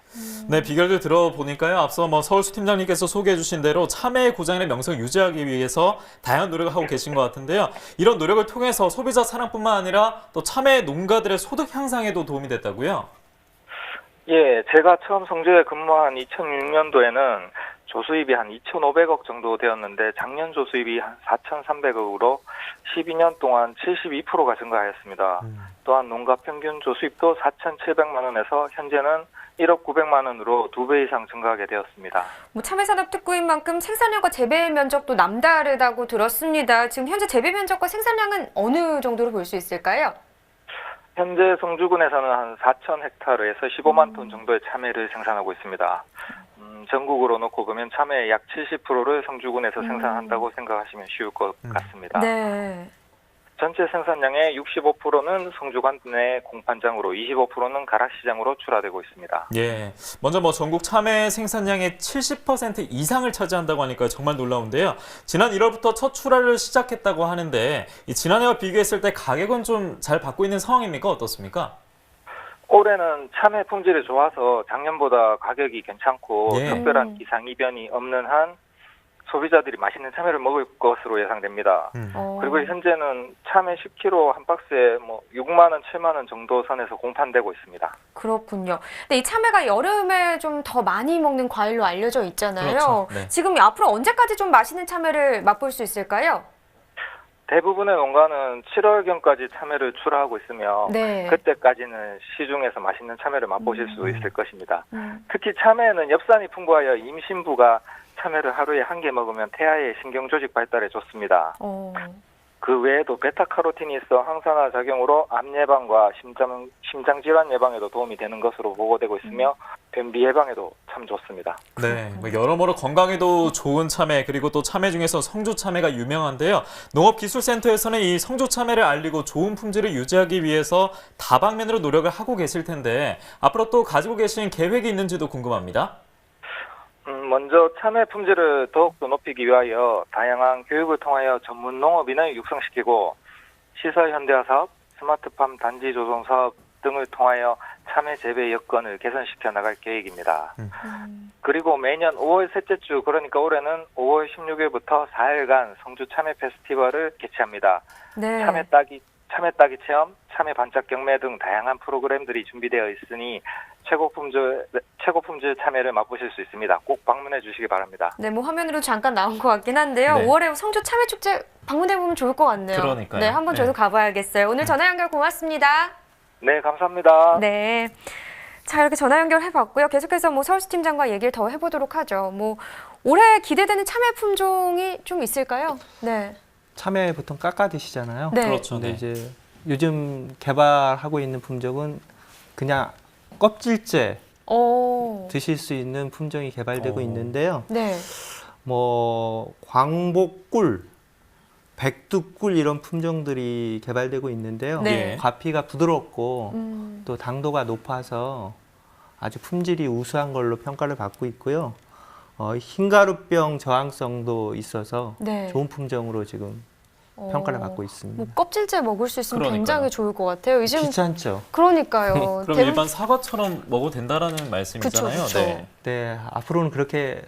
Speaker 3: 네, 비결들 들어보니까요. 앞서 서울시 팀장님께서 소개해 주신 대로 참외의 고장의 명성을 유지하기 위해서 다양한 노력을 하고 계신 것 같은데요. 이런 노력을 통해서 소비자 사랑뿐만 아니라 또 참외 농가들의 소득 향상에도 도움이 됐다고요?
Speaker 8: 예, 제가 처음 성주에 근무한 2006년도에는 조수입이 한 2,500억 정도 되었는데 작년 조수입이 한 4,300억으로 12년 동안 72%가 증가하였습니다. 또한 농가 평균 조수입도 4,700만 원에서 현재는 1억 900만 원으로 2배 이상 증가하게 되었습니다.
Speaker 4: 참외산업 특구인 만큼 생산량과 재배 면적도 남다르다고 들었습니다. 지금 현재 재배 면적과 생산량은 어느 정도로 볼 수 있을까요?
Speaker 8: 현재 성주군에서는 한 4,000헥타르에서 15만 톤 정도의 참외를 생산하고 있습니다. 전국으로 놓고 보면 참외의 약 70%를 성주군에서 생산한다고 생각하시면 쉬울 것 같습니다.
Speaker 4: 네.
Speaker 8: 전체 생산량의 65%는 성주관 내 공판장으로 25%는 가락시장으로 출하되고 있습니다.
Speaker 3: 예, 먼저 전국 참외 생산량의 70% 이상을 차지한다고 하니까 정말 놀라운데요. 지난 1월부터 첫 출하를 시작했다고 하는데 이 지난해와 비교했을 때 가격은 좀 잘 받고 있는 상황입니까? 어떻습니까?
Speaker 8: 올해는 참외 품질이 좋아서 작년보다 가격이 괜찮고
Speaker 3: 예.
Speaker 8: 특별한 기상이변이 없는 한 소비자들이 맛있는 참외를 먹을 것으로 예상됩니다. 그리고 현재는 참외 10kg 한 박스에 6만 원, 7만 원 정도 선에서 공판되고 있습니다.
Speaker 4: 그렇군요. 근데 이 참외가 여름에 좀 더 많이 먹는 과일로 알려져 있잖아요.
Speaker 3: 그렇죠. 네.
Speaker 4: 지금 앞으로 언제까지 좀 맛있는 참외를 맛볼 수 있을까요?
Speaker 8: 대부분의 농가는 7월경까지 참외를 출하하고 있으며
Speaker 4: 네.
Speaker 8: 그때까지는 시중에서 맛있는 참외를 맛보실 수 있을 것입니다. 특히 참외는 엽산이 풍부하여 임신부가 참외를 하루에 한 개 먹으면 태아의 신경조직 발달에 좋습니다. 그 외에도 베타카로틴이 있어 항산화 작용으로 암 예방과 심장 질환 예방에도 도움이 되는 것으로 보고되고 있으며 변비 예방에도 참 좋습니다.
Speaker 3: 네, 여러모로 건강에도 좋은 참외, 그리고 또 참외 중에서 성주 참외가 유명한데요. 농업기술센터에서는 이 성주 참외를 알리고 좋은 품질을 유지하기 위해서 다방면으로 노력을 하고 계실 텐데 앞으로 또 가지고 계신 계획이 있는지도 궁금합니다.
Speaker 8: 먼저 참외 품질을 더욱더 높이기 위하여 다양한 교육을 통하여 전문 농업인을 육성시키고 시설 현대화 사업, 스마트팜 단지 조성 사업 등을 통하여 참외 재배 여건을 개선시켜 나갈 계획입니다. 그리고 매년 5월 셋째 주, 그러니까 올해는 5월 16일부터 4일간 성주 참외 페스티벌을 개최합니다.
Speaker 4: 네.
Speaker 8: 참외 따기 체험, 참외 반짝 경매 등 다양한 프로그램들이 준비되어 있으니 최고 품질 참외를 맛보실 수 있습니다. 꼭 방문해 주시기 바랍니다.
Speaker 4: 네, 화면으로 잠깐 나온 것 같긴 한데요.
Speaker 3: 네.
Speaker 4: 5월에 성주 참외 축제 방문해 보면 좋을 것 같네요.
Speaker 3: 그러니까요.
Speaker 4: 네, 한번 저도
Speaker 3: 네.
Speaker 4: 가봐야겠어요. 오늘 전화 연결 고맙습니다.
Speaker 8: 네, 감사합니다.
Speaker 4: 네. 자, 이렇게 전화 연결해봤고요. 계속해서 서울시 팀장과 얘기를 더 해보도록 하죠. 올해 기대되는 참외 품종이 좀 있을까요? 네.
Speaker 7: 참외 보통 깎아 드시잖아요.
Speaker 4: 네.
Speaker 3: 그렇죠.
Speaker 7: 근데
Speaker 3: 네.
Speaker 7: 이제 요즘 개발하고 있는 품종은 그냥 껍질째 드실 수 있는 품종이 개발되고 있는데요.
Speaker 4: 네.
Speaker 7: 광복꿀, 백두꿀 이런 품종들이 개발되고 있는데요.
Speaker 4: 네.
Speaker 7: 과피가 부드럽고 또 당도가 높아서 아주 품질이 우수한 걸로 평가를 받고 있고요. 흰가루병 저항성도 있어서
Speaker 4: 네.
Speaker 7: 좋은 품종으로 지금 평가를 받고 있습니다.
Speaker 4: 껍질째 먹을 수 있으면
Speaker 3: 그러니까요.
Speaker 4: 굉장히 좋을 것 같아요. 요즘
Speaker 7: 귀찮죠?
Speaker 4: 그러니까요.
Speaker 3: 그럼 일반 사과처럼 먹어도 된다라는 말씀이잖아요.
Speaker 4: 그쵸.
Speaker 3: 네.
Speaker 7: 네, 앞으로는 그렇게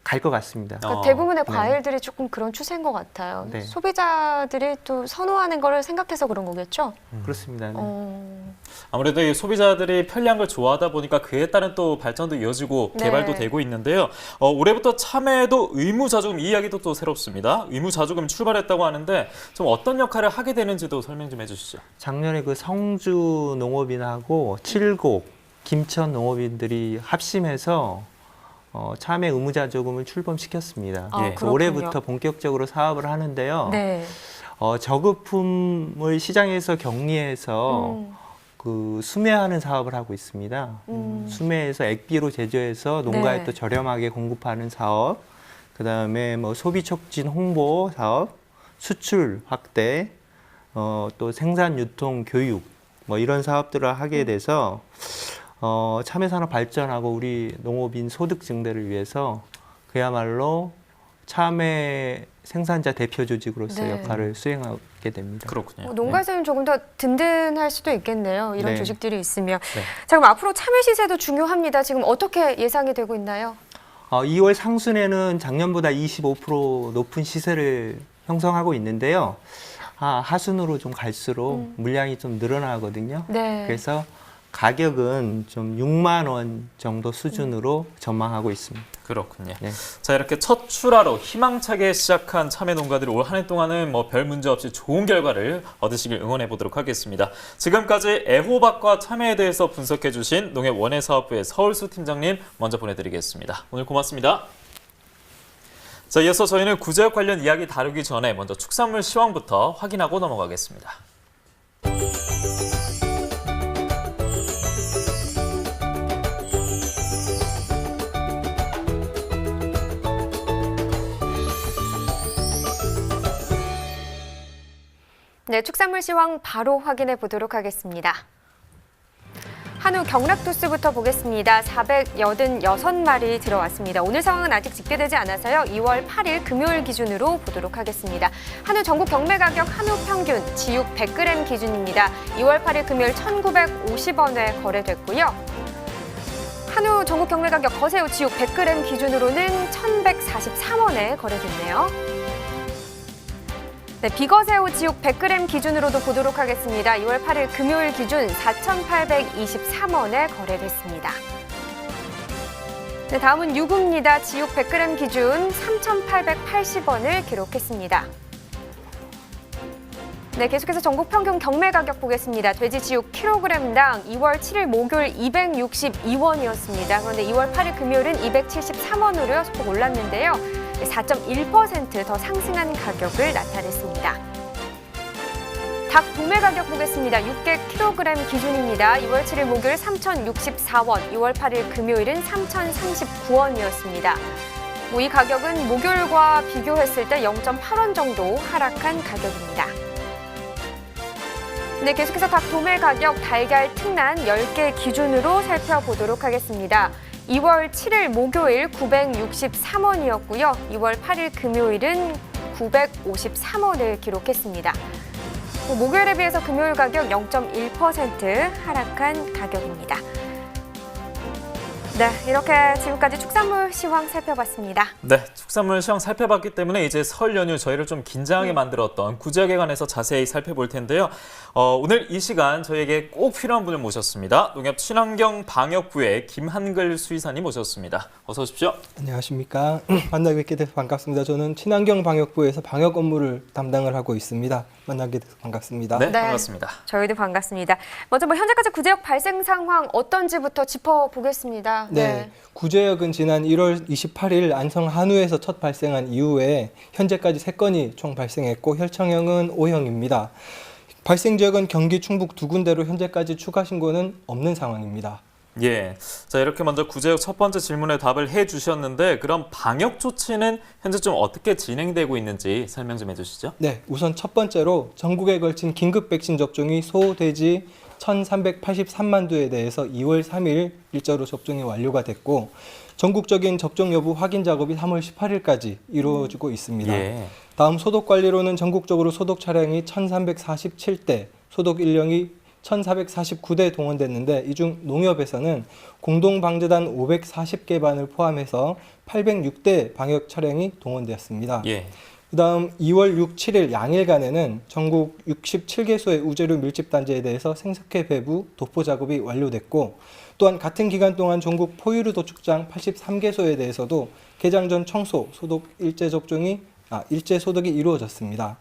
Speaker 7: 갈 것 같습니다.
Speaker 4: 그러니까 대부분의
Speaker 7: 네.
Speaker 4: 과일들이 조금 그런 추세인 것 같아요.
Speaker 7: 네.
Speaker 4: 소비자들이 또 선호하는 거를 생각해서 그런 거겠죠?
Speaker 7: 그렇습니다. 네.
Speaker 3: 아무래도 이 소비자들이 편리한 걸 좋아하다 보니까 그에 따른 또 발전도 이어지고
Speaker 4: 네.
Speaker 3: 개발도 되고 있는데요. 올해부터 참외도 의무자조금, 이 이야기도 또 새롭습니다. 의무자조금 출발했다고 하는데 좀 어떤 역할을 하게 되는지도 설명 좀 해주시죠.
Speaker 7: 작년에 그 성주 농업인하고 칠곡, 김천 농업인들이 합심해서 참외 의무자조금을 출범시켰습니다.
Speaker 4: 아,
Speaker 3: 예.
Speaker 4: 그렇군요.
Speaker 7: 올해부터 본격적으로 사업을 하는데요.
Speaker 4: 네.
Speaker 7: 저급품을 시장에서 격리해서 그 수매하는 사업을 하고 있습니다. 수매해서 액비로 제조해서 농가에
Speaker 4: 네.
Speaker 7: 또 저렴하게 공급하는 사업, 그다음에 소비 촉진 홍보 사업, 수출 확대, 또 생산 유통 교육 뭐 이런 사업들을 하게 돼서 참외산업 발전하고 우리 농업인 소득 증대를 위해서 그야말로 참외 생산자 대표 조직으로서
Speaker 4: 네.
Speaker 7: 역할을 수행하게 됩니다.
Speaker 3: 그렇군요.
Speaker 4: 농가에서는 조금 더 든든할 수도 있겠네요. 이런
Speaker 7: 네.
Speaker 4: 조직들이 있으면.
Speaker 3: 네.
Speaker 4: 자, 그럼 앞으로 참외 시세도 중요합니다. 지금 어떻게 예상이 되고 있나요?
Speaker 7: 2월 상순에는 작년보다 25% 높은 시세를 형성하고 있는데요. 하순으로 좀 갈수록 물량이 좀 늘어나거든요.
Speaker 4: 네.
Speaker 7: 그래서 가격은 좀 6만 원 정도 수준으로 전망하고 있습니다.
Speaker 3: 그렇군요.
Speaker 7: 네.
Speaker 3: 자, 이렇게 첫 출하로 희망차게 시작한 참외 농가들이 올 한 해 동안은 뭐 별 문제 없이 좋은 결과를 얻으시길 응원해 보도록 하겠습니다. 지금까지 애호박과 참외에 대해서 분석해 주신 농협원예사업부의 서울수 팀장님 먼저 보내드리겠습니다. 오늘 고맙습니다. 자, 이어서 저희는 구제역 관련 이야기 다루기 전에 먼저 축산물 시황부터 확인하고 넘어가겠습니다.
Speaker 4: 네, 축산물 시황 바로 확인해 보도록 하겠습니다. 한우 경락도스부터 보겠습니다. 486마리 들어왔습니다. 오늘 상황은 아직 집계되지 않아서요. 2월 8일 금요일 기준으로 보도록 하겠습니다. 한우 전국 경매 가격 한우 평균 지육 100g 기준입니다. 2월 8일 금요일 1,950원에 거래됐고요. 한우 전국 경매 가격 거새우 지육 100g 기준으로는 1,143원에 거래됐네요. 네, 비거새우 지육 100g 기준으로도 보도록 하겠습니다. 2월 8일 금요일 기준 4,823원에 거래됐습니다. 네, 다음은 유구입니다. 지육 100g 기준 3,880원을 기록했습니다. 네, 계속해서 전국 평균 경매 가격 보겠습니다. 돼지 지육 kg당 2월 7일 목요일 262원이었습니다. 그런데 2월 8일 금요일은 273원으로 소폭 올랐는데요. 4.1% 더 상승한 가격을 나타냈습니다. 닭 도매 가격 보겠습니다. 육개 kg 기준입니다. 2월 7일 목요일 3,064원, 2월 8일 금요일은 3,039원이었습니다. 이 가격은 목요일과 비교했을 때 0.8원 정도 하락한 가격입니다. 네, 계속해서 닭 도매 가격 달걀 특란 10개 기준으로 살펴보도록 하겠습니다. 2월 7일 목요일 963원이었고요. 2월 8일 금요일은 953원을 기록했습니다. 목요일에 비해서 금요일 가격 0.1% 하락한 가격입니다. 네, 이렇게 지금까지 축산물 시황 살펴봤습니다.
Speaker 3: 네, 축산물 시황 살펴봤기 때문에 이제 설 연휴 저희를 좀 긴장하게 만들었던 구제역에 관해서 자세히 살펴볼 텐데요. 오늘 이 시간 저희에게 꼭 필요한 분을 모셨습니다. 농협 친환경방역부의 김한글 수의사님 모셨습니다. 어서 오십시오.
Speaker 9: 안녕하십니까. 만나게 뵙게 돼서 반갑습니다. 저는 친환경방역부에서 방역 업무를 담당을 하고 있습니다. 만나게 돼서 반갑습니다.
Speaker 3: 네, 반갑습니다.
Speaker 4: 저희도 반갑습니다. 먼저 현재까지 구제역 발생 상황 어떤지부터 짚어보겠습니다.
Speaker 9: 네. 구제역은 지난 1월 28일 안성 한우에서 첫 발생한 이후에 현재까지 3건이 총 발생했고 혈청형은 O형입니다. 발생 지역은 경기 충북 2군데로 현재까지 추가 신고는 없는 상황입니다.
Speaker 3: 예, 자 이렇게 먼저 구제역 첫 번째 질문에 답을 해주셨는데 그럼 방역 조치는 현재 좀 어떻게 진행되고 있는지 설명 좀 해주시죠.
Speaker 9: 네, 우선 첫 번째로 전국에 걸친 긴급 백신 접종이 소, 돼지 1,383만 두에 대해서 2월 3일 일자로 접종이 완료가 됐고 전국적인 접종 여부 확인 작업이 3월 18일까지 이루어지고 있습니다.
Speaker 3: 예.
Speaker 9: 다음 소독 관리로는 전국적으로 소독 차량이 1,347대, 소독 인력이 1,449대 동원됐는데 이 중 농협에서는 공동방재단 540개 반을 포함해서 806대 방역 차량이 동원되었습니다.
Speaker 3: 예.
Speaker 9: 그다음 2월 6, 7일 양일간에는 전국 67개소의 우제류 밀집단지에 대해서 생석회 배부, 도포 작업이 완료됐고 또한 같은 기간 동안 전국 포유류 도축장 83개소에 대해서도 개장 전 청소, 소독 일제 소독이 이루어졌습니다.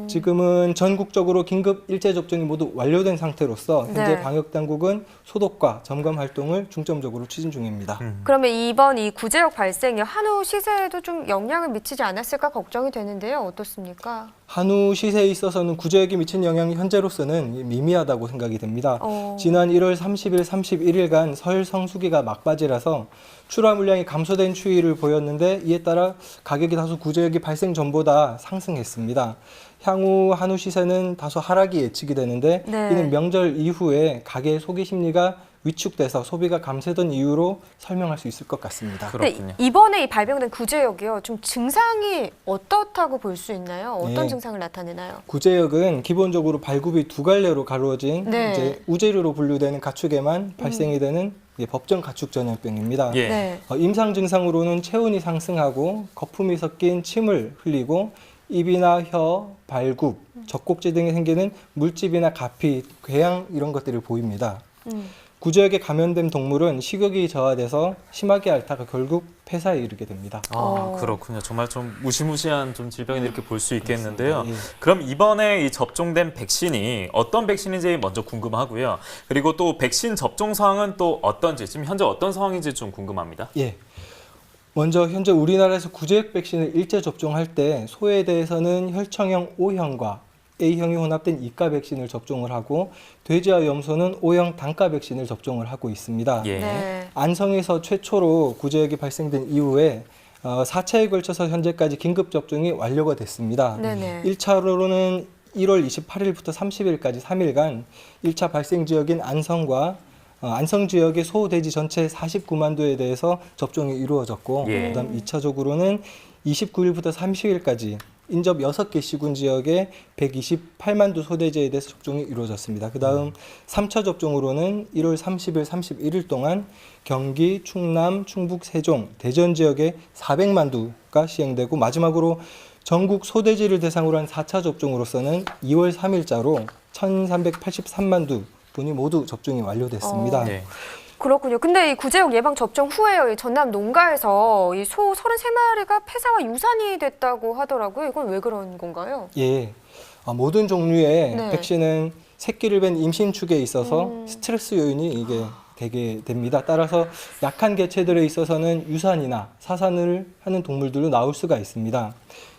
Speaker 9: 지금은 전국적으로 긴급 일제 접종이 모두 완료된 상태로서 현재
Speaker 4: 네.
Speaker 9: 방역 당국은 소독과 점검 활동을 중점적으로 추진 중입니다.
Speaker 4: 그러면 이번 이 구제역 발생이 한우 시세에도 좀 영향을 미치지 않았을까 걱정이 되는데요. 어떻습니까?
Speaker 9: 한우 시세에 있어서는 구제역이 미친 영향이 현재로서는 미미하다고 생각이 됩니다. 지난 1월 30일, 31일간 설 성수기가 막바지라서 출하 물량이 감소된 추이를 보였는데 이에 따라 가격이 다소 구제역이 발생 전보다 상승했습니다. 향후 한우 시세는 다소 하락이 예측이 되는데
Speaker 4: 네.
Speaker 9: 이는 명절 이후에 가게의 소비 심리가 위축돼서 소비가 감소된 이유로 설명할 수 있을 것 같습니다.
Speaker 4: 근데
Speaker 3: 그렇군요.
Speaker 4: 이번에 이 발병된 구제역이요. 좀 증상이 어떻다고 볼 수 있나요? 어떤
Speaker 9: 네.
Speaker 4: 증상을 나타내나요?
Speaker 9: 구제역은 기본적으로 발굽이 두 갈래로 가로진
Speaker 4: 네.
Speaker 9: 이제 우제류로 분류되는 가축에만 발생이 되는 법정 가축 전염병입니다.
Speaker 3: 예.
Speaker 4: 네.
Speaker 9: 임상 증상으로는 체온이 상승하고 거품이 섞인 침을 흘리고 입이나 혀, 발굽, 젖꼭지 등에 생기는 물집이나 가피, 궤양 이런 것들을 보입니다. 구제역에 감염된 동물은 식욕이 저하돼서 심하게 앓다가 결국 폐사에 이르게 됩니다.
Speaker 3: 아, 그렇군요. 정말 좀 무시무시한 좀 질병이 이렇게 볼 수 있겠는데요.
Speaker 9: 예.
Speaker 3: 그럼 이번에 이 접종된 백신이 어떤 백신인지 먼저 궁금하고요. 그리고 또 백신 접종 상황은 또 어떤지, 지금 현재 어떤 상황인지 좀 궁금합니다.
Speaker 9: 예. 먼저 현재 우리나라에서 구제역 백신을 일제 접종할 때 소에 대해서는 혈청형 O형과 A형이 혼합된 이가 백신을 접종을 하고 돼지와 염소는 O형 단가 백신을 접종을 하고 있습니다.
Speaker 3: 예.
Speaker 4: 네.
Speaker 9: 안성에서 최초로 구제역이 발생된 이후에 4차에 걸쳐서 현재까지 긴급 접종이 완료가 됐습니다.
Speaker 4: 네네.
Speaker 9: 1차로는 1월 28일부터 30일까지 3일간 1차 발생 지역인 안성과 안성 지역의 소, 돼지 전체 49만 도에 대해서 접종이 이루어졌고
Speaker 3: 예.
Speaker 9: 그다음 2차적으로는 29일부터 30일까지 인접 6개 시군 지역에 128만 도 소돼지에 대해서 접종이 이루어졌습니다. 그다음 3차 접종으로는 1월 30일, 31일 동안 경기, 충남, 충북, 세종, 대전 지역에 400만 도가 시행되고 마지막으로 전국 소돼지를 대상으로 한 4차 접종으로서는 2월 3일자로 1,383만 도 분이 모두 접종이 완료됐습니다.
Speaker 3: 네.
Speaker 4: 그렇군요. 근데 이 구제역 예방 접종 후에요. 이 전남 농가에서 이 소 33마리가 폐사와 유산이 됐다고 하더라고요. 이건 왜 그런 건가요?
Speaker 9: 예, 모든 종류의
Speaker 4: 네.
Speaker 9: 백신은 새끼를 뵌 임신 축에 있어서 스트레스 요인이 이게 되게 됩니다. 따라서 약한 개체들에 있어서는 유산이나 사산을 하는 동물들도 나올 수가 있습니다.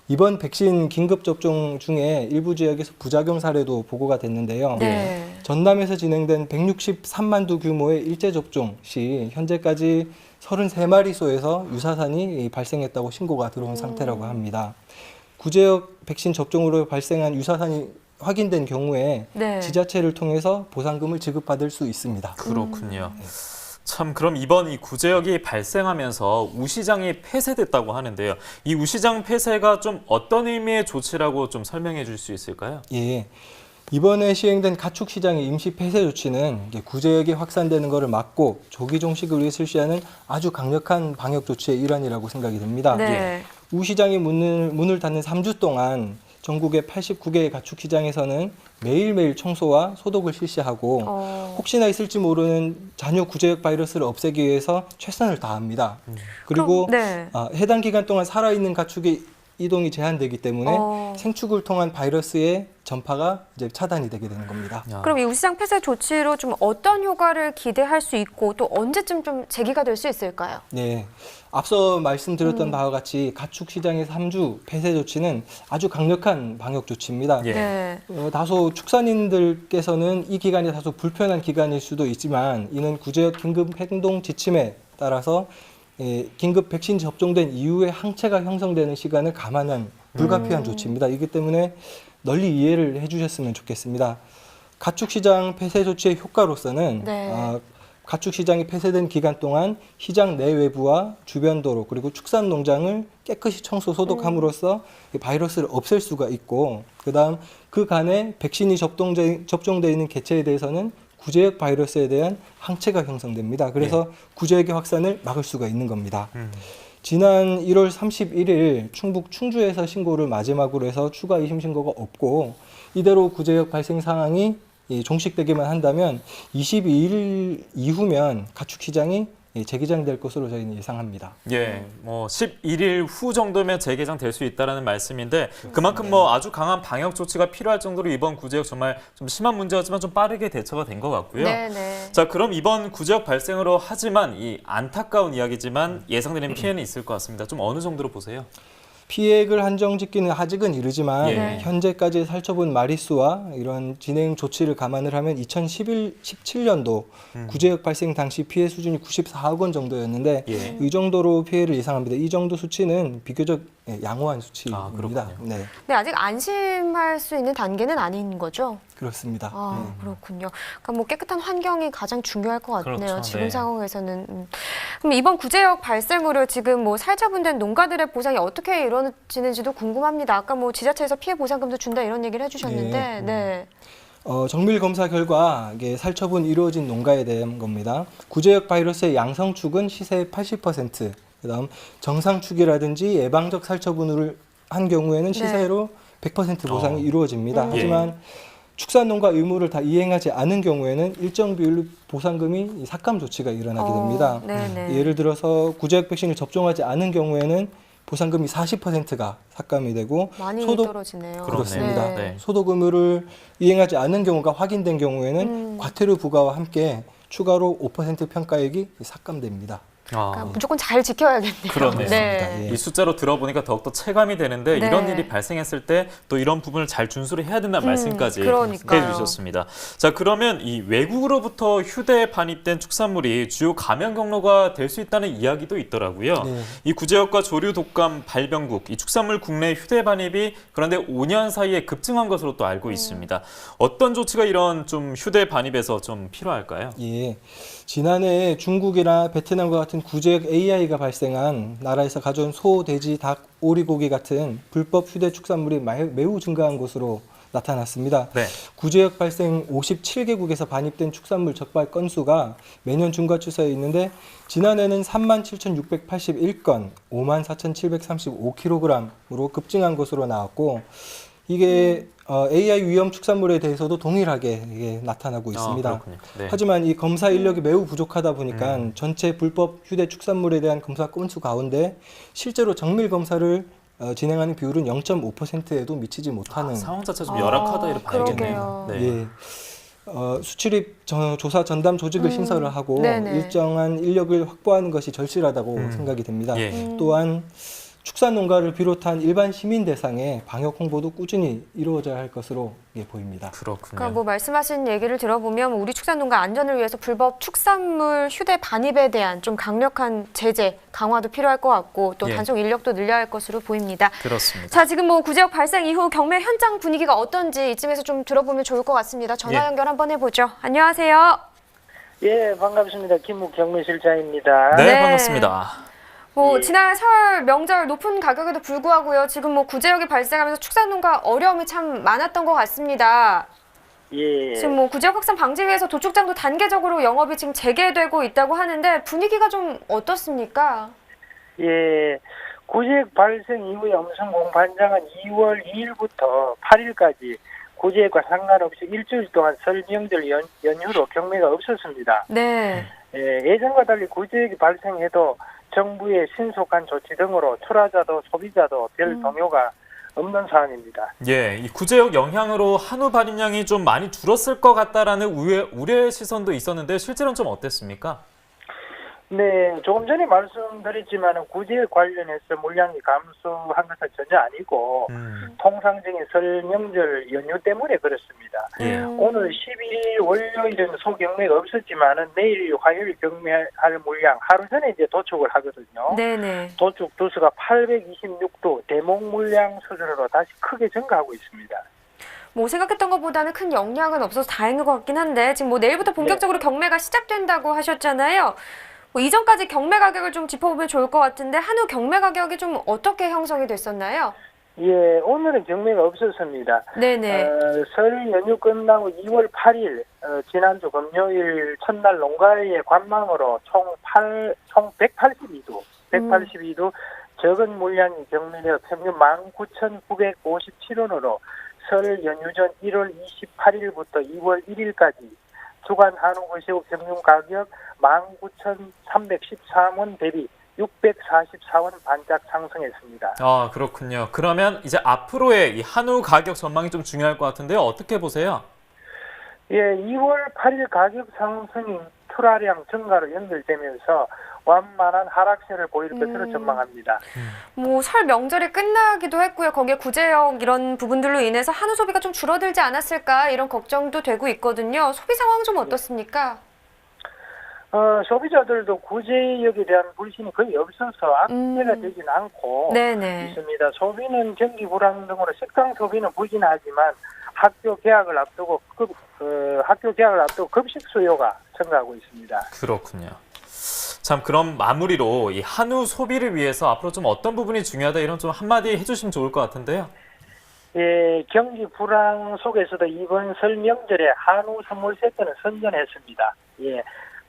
Speaker 9: 이번 백신 긴급 접종 중에 일부 지역에서 부작용 사례도 보고가 됐는데요.
Speaker 4: 네.
Speaker 9: 전남에서 진행된 163만 도 규모의 일제 접종 시 현재까지 33마리 소에서 유사산이 발생했다고 신고가 들어온 상태라고 합니다. 구제역 백신 접종으로 발생한 유사산이 확인된 경우에
Speaker 4: 네.
Speaker 9: 지자체를 통해서 보상금을 지급받을 수 있습니다.
Speaker 3: 그렇군요. 참 그럼 이번 이 구제역이 발생하면서 우시장이 폐쇄됐다고 하는데요. 이 우시장 폐쇄가 좀 어떤 의미의 조치라고 좀 설명해 줄 수 있을까요?
Speaker 9: 예. 이번에 시행된 가축 시장의 임시 폐쇄 조치는 구제역이 확산되는 것을 막고 조기 종식을 위해 실시하는 아주 강력한 방역 조치의 일환이라고 생각이 됩니다.
Speaker 4: 네.
Speaker 9: 우시장이 문을 닫는 3주 동안 전국의 89개의 가축 시장에서는 매일매일 청소와 소독을 실시하고 혹시나 있을지 모르는 잔여 구제역 바이러스를 없애기 위해서 최선을 다합니다. 그리고
Speaker 4: 네.
Speaker 9: 해당 기간 동안 살아있는 가축의 이동이 제한되기 때문에 생축을 통한 바이러스의 전파가 이제 차단이 되게 되는 겁니다.
Speaker 4: 그럼 이 우시장 폐쇄 조치로 좀 어떤 효과를 기대할 수 있고 또 언제쯤 좀 재개가 될 수 있을까요?
Speaker 9: 네. 앞서 말씀드렸던 바와 같이 가축 시장의 3주 폐쇄 조치는 아주 강력한 방역 조치입니다.
Speaker 3: 예.
Speaker 4: 네.
Speaker 9: 다소 축산인들께서는 이 기간이 다소 불편한 기간일 수도 있지만 이는 구제역 긴급 행동 지침에 따라서 긴급 백신 접종된 이후에 항체가 형성되는 시간을 감안한 불가피한 조치입니다. 이기 때문에 널리 이해를 해주셨으면 좋겠습니다. 가축 시장 폐쇄 조치의 효과로서는
Speaker 4: 네.
Speaker 9: 가축 시장이 폐쇄된 기간 동안 시장 내외부와 주변 도로 그리고 축산 농장을 깨끗이 청소 소독함으로써 이 바이러스를 없앨 수가 있고 그다음 그 간에 백신이 접종되어 있는 개체에 대해서는 구제역 바이러스에 대한 항체가 형성됩니다. 그래서 구제역의 확산을 막을 수가 있는 겁니다. 지난 1월 31일 충북 충주에서 신고를 마지막으로 해서 추가 의심 신고가 없고 이대로 구제역 발생 상황이 종식되기만 한다면 22일 이후면 가축 시장이 재개장될 것으로 저희는 예상합니다.
Speaker 3: 예, 뭐 11일 후 정도면 재개장될 수 있다라는 말씀인데 그만큼 뭐 아주 강한 방역 조치가 필요할 정도로 이번 구제역 정말 좀 심한 문제였지만 좀 빠르게 대처가 된 것 같고요.
Speaker 4: 네네.
Speaker 3: 자, 그럼 이번 구제역 발생으로 하지만 이 안타까운 이야기지만 예상되는 피해는 있을 것 같습니다. 좀 어느 정도로 보세요?
Speaker 9: 피해액을 한정짓기는 아직은 이르지만
Speaker 3: 예.
Speaker 9: 현재까지 살처분 마리수와 이런 진행 조치를 감안을 하면 2017년도 구제역 발생 당시 피해 수준이 94억 원 정도였는데
Speaker 3: 예.
Speaker 9: 이 정도로 피해를 예상합니다. 이 정도 수치는 비교적 양호한 수치입니다.
Speaker 3: 그렇군요.
Speaker 9: 네,
Speaker 4: 네, 아직 안심할 수 있는 단계는 아닌 거죠?
Speaker 9: 그렇습니다.
Speaker 4: 아, 그렇군요. 그러니까 뭐 깨끗한 환경이 가장 중요할 것 같네요.
Speaker 3: 그렇죠.
Speaker 4: 지금
Speaker 3: 네.
Speaker 4: 상황에서는. 그럼 이번 구제역 발생으로 지금 뭐 살처분된 농가들의 보상이 어떻게 이루어지는지도 궁금합니다. 아까 뭐 지자체에서 피해 보상금도 준다 이런 얘기를 해주셨는데, 네.
Speaker 9: 정밀 검사 결과 이게 살처분 이루어진 농가에 대한 겁니다. 구제역 바이러스의 양성 축은 시세의 80%, 그다음 정상 축이라든지 예방적 살처분을 한 경우에는 시세로 100% 보상이 이루어집니다. 하지만 축산농가 의무를 다 이행하지 않은 경우에는 일정 비율로 보상금이 삭감 조치가 일어나게 됩니다. 예를 들어서 구제역 백신을 접종하지 않은 경우에는 보상금이 40%가 삭감이 되고
Speaker 4: 많이
Speaker 9: 소독
Speaker 4: 떨어지네요.
Speaker 9: 그렇습니다.
Speaker 3: 네.
Speaker 9: 소독 의무를 이행하지 않은 경우가 확인된 경우에는 과태료 부과와 함께 추가로 5% 평가액이 삭감됩니다.
Speaker 4: 그러니까 무조건 잘 지켜야겠네요.
Speaker 3: 그러네요.
Speaker 4: 네.
Speaker 3: 이 숫자로 들어보니까 더욱더 체감이 되는데
Speaker 4: 네.
Speaker 3: 이런 일이 발생했을 때 또 이런 부분을 잘 준수를 해야 된다는 말씀까지
Speaker 4: 그러니까요.
Speaker 3: 해주셨습니다. 자, 그러면 이 외국으로부터 휴대에 반입된 축산물이 주요 감염 경로가 될 수 있다는 이야기도 있더라고요.
Speaker 9: 네.
Speaker 3: 이 구제역과 조류 독감 발병국, 이 축산물 국내 휴대 반입이 그런데 5년 사이에 급증한 것으로 또 알고 있습니다. 어떤 조치가 이런 좀 휴대 반입에서 좀 필요할까요?
Speaker 9: 예. 지난해 중국이나 베트남과 같은 구제역 AI가 발생한 나라에서 가져온 소, 돼지, 닭, 오리고기 같은 불법 휴대 축산물이 매우 증가한 것으로 나타났습니다.
Speaker 3: 네.
Speaker 9: 구제역 발생 57개국에서 반입된 축산물 적발 건수가 매년 증가 추세에 있는데 지난해는 37,681건, 54,735kg으로 급증한 것으로 나왔고 이게 AI 위험 축산물에 대해서도 동일하게 이게 나타나고 있습니다.
Speaker 3: 그렇군요. 네.
Speaker 9: 하지만 이 검사 인력이 매우 부족하다 보니까 전체 불법 휴대 축산물에 대한 검사 건수 가운데 실제로 정밀 검사를 진행하는 비율은 0.5%에도 미치지 못하는
Speaker 3: 상황 자체가 좀 열악하다 이렇게 봐야겠네요.
Speaker 4: 그러게요.
Speaker 9: 예. 수출입 조사 전담 조직을 신설을 하고
Speaker 4: 네네.
Speaker 9: 일정한 인력을 확보하는 것이 절실하다고 생각이 됩니다.
Speaker 3: 예.
Speaker 9: 또한 축산농가를 비롯한 일반 시민 대상의 방역 홍보도 꾸준히 이루어져야 할 것으로 보입니다.
Speaker 3: 그렇군요.
Speaker 4: 그러니까 뭐 말씀하신 얘기를 들어보면 우리 축산농가 안전을 위해서 불법 축산물 휴대 반입에 대한 좀 강력한 제재 강화도 필요할 것 같고 또
Speaker 3: 예.
Speaker 4: 단속 인력도 늘려야 할 것으로 보입니다.
Speaker 3: 그렇습니다.
Speaker 4: 자, 지금 뭐 구제역 발생 이후 경매 현장 분위기가 어떤지 이쯤에서 좀 들어보면 좋을 것 같습니다. 전화
Speaker 3: 예.
Speaker 4: 연결 한번 해보죠. 안녕하세요.
Speaker 10: 예, 반갑습니다. 김욱 경매실장입니다.
Speaker 3: 네,
Speaker 4: 네.
Speaker 3: 반갑습니다.
Speaker 4: 뭐 지난 설 명절 높은 가격에도 불구하고요. 지금 뭐 구제역이 발생하면서 축산농가 어려움이 참 많았던 것 같습니다.
Speaker 10: 예.
Speaker 4: 지금 뭐 구제역 확산 방지 위해서 도축장도 단계적으로 영업이 지금 재개되고 있다고 하는데 분위기가 좀 어떻습니까?
Speaker 10: 예. 구제역 발생 이후에 엄선 공판장은 2월 2일부터 8일까지 구제역과 상관없이 일주일 동안 설 명절 연휴로 경매가 없었습니다.
Speaker 4: 네.
Speaker 10: 예, 예전과 달리 구제역이 발생해도 정부의 신속한 조치 등으로 출하자도 소비자도 별 동요가 없는 사안입니다.
Speaker 3: 예, 이 구제역 영향으로 한우 반입량이 좀 많이 줄었을 것 같다라는 우려의 시선도 있었는데 실제로는 좀 어땠습니까?
Speaker 10: 네, 조금 전에 말씀드렸지만 구제역 관련해서 물량이 감소한 것은 전혀 아니고 통상적인 설 명절 연휴 때문에 그렇습니다.
Speaker 3: 예.
Speaker 10: 오늘 12일 월요일은 소경매가 없었지만은 내일 화요일 경매할 물량 하루 전에 이제 도축을 하거든요.
Speaker 4: 네네.
Speaker 10: 도축 두수가 826도 대목 물량 수준으로 다시 크게 증가하고 있습니다.
Speaker 4: 뭐 생각했던 것보다는 큰 영향은 없어서 다행인 것 같긴 한데 지금 뭐 내일부터 본격적으로 경매가 시작된다고 하셨잖아요. 뭐 이전까지 경매 가격을 좀 짚어보면 좋을 것 같은데 한우 경매 가격이 좀 어떻게 형성이 됐었나요?
Speaker 10: 예, 오늘은 경매가 없었습니다.
Speaker 4: 네네.
Speaker 10: 설 연휴 끝나고 2월 8일 지난주 금요일 첫날 농가의 관망으로 총 182도 적은 물량이 경매되어 평균 19,957원으로 설 연휴 전 1월 28일부터 2월 1일까지 주간 한우 거시국 평균 가격 19,313원 대비 644원 반짝 상승했습니다.
Speaker 3: 아, 그렇군요. 그러면 이제 앞으로의 이 한우 가격 전망이 좀 중요할 것 같은데요. 어떻게 보세요?
Speaker 10: 예, 2월 8일 가격 상승이 출하량 증가로 연결되면서 완만한 하락세를 보일 것으로 전망합니다.
Speaker 4: 뭐 설 명절이 끝나기도 했고요. 거기에 구제역 이런 부분들로 인해서 한우 소비가 좀 줄어들지 않았을까 이런 걱정도 되고 있거든요. 소비 상황 좀 어떻습니까?
Speaker 10: 소비자들도 구제역에 대한 불신이 거의 없어서 악재가 되진 않고
Speaker 4: 네네.
Speaker 10: 있습니다. 소비는 경기 불황 등으로 식당 소비는 부진하지만 학교 개학을 앞두고 급식 수요가 증가하고 있습니다.
Speaker 3: 그렇군요. 참 그럼 마무리로 이 한우 소비를 위해서 앞으로 좀 어떤 부분이 중요하다 이런 좀 한마디 해주시면 좋을 것 같은데요.
Speaker 10: 예, 경기 불황 속에서도 이번 설 명절에 한우 선물 세트는 선전했습니다. 예,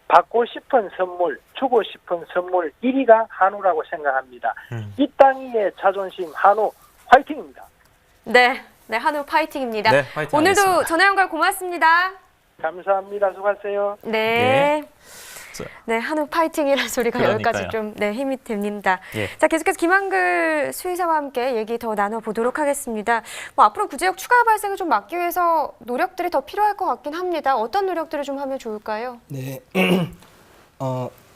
Speaker 10: 받고 싶은 선물, 주고 싶은 선물 1위가 한우라고 생각합니다. 이 땅 위의 자존심 한우 화이팅입니다.
Speaker 4: 네, 한우 파이팅입니다.
Speaker 3: 네, 파이팅
Speaker 4: 오늘도
Speaker 3: 하겠습니다.
Speaker 4: 전화 연결 고맙습니다.
Speaker 10: 감사합니다. 수고하세요.
Speaker 4: 네.
Speaker 3: 자.
Speaker 4: 네, 한우 파이팅이라는 소리가
Speaker 3: 그러니까요.
Speaker 4: 여기까지 좀 힘이 됩니다.
Speaker 3: 예.
Speaker 4: 자, 계속해서 김한글 수의사와 함께 얘기 더 나눠보도록 하겠습니다. 뭐 앞으로 구제역 추가 발생을 좀 막기 위해서 노력들이 더 필요할 것 같긴 합니다. 어떤 노력들을 좀 하면 좋을까요?
Speaker 9: 네.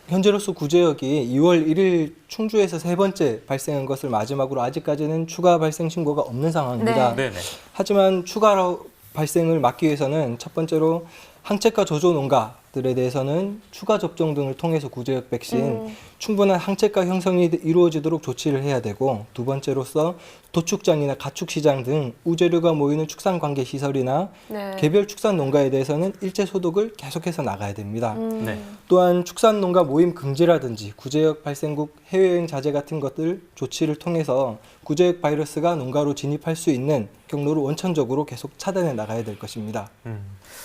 Speaker 9: 현재로서 구제역이 2월 1일 충주에서 3번째 발생한 것을 마지막으로 아직까지는 추가 발생 신고가 없는 상황입니다.
Speaker 3: 네네.
Speaker 9: 하지만 추가 발생을 막기 위해서는 첫 번째로 항체가 조조 농가들에 대해서는 추가 접종 등을 통해서 구제역 백신 충분한 항체가 형성이 이루어지도록 조치를 해야 되고, 두 번째로서 도축장이나 가축시장 등 우재류가 모이는 축산관계시설이나
Speaker 4: 네.
Speaker 9: 개별 축산농가에 대해서는 일제 소독을 계속해서 나가야 됩니다.
Speaker 3: 네.
Speaker 9: 또한 축산농가 모임 금지라든지 구제역 발생국 해외여행 자제 같은 것들 조치를 통해서 구제역 바이러스가 농가로 진입할 수 있는 경로를 원천적으로 계속 차단해 나가야 될 것입니다.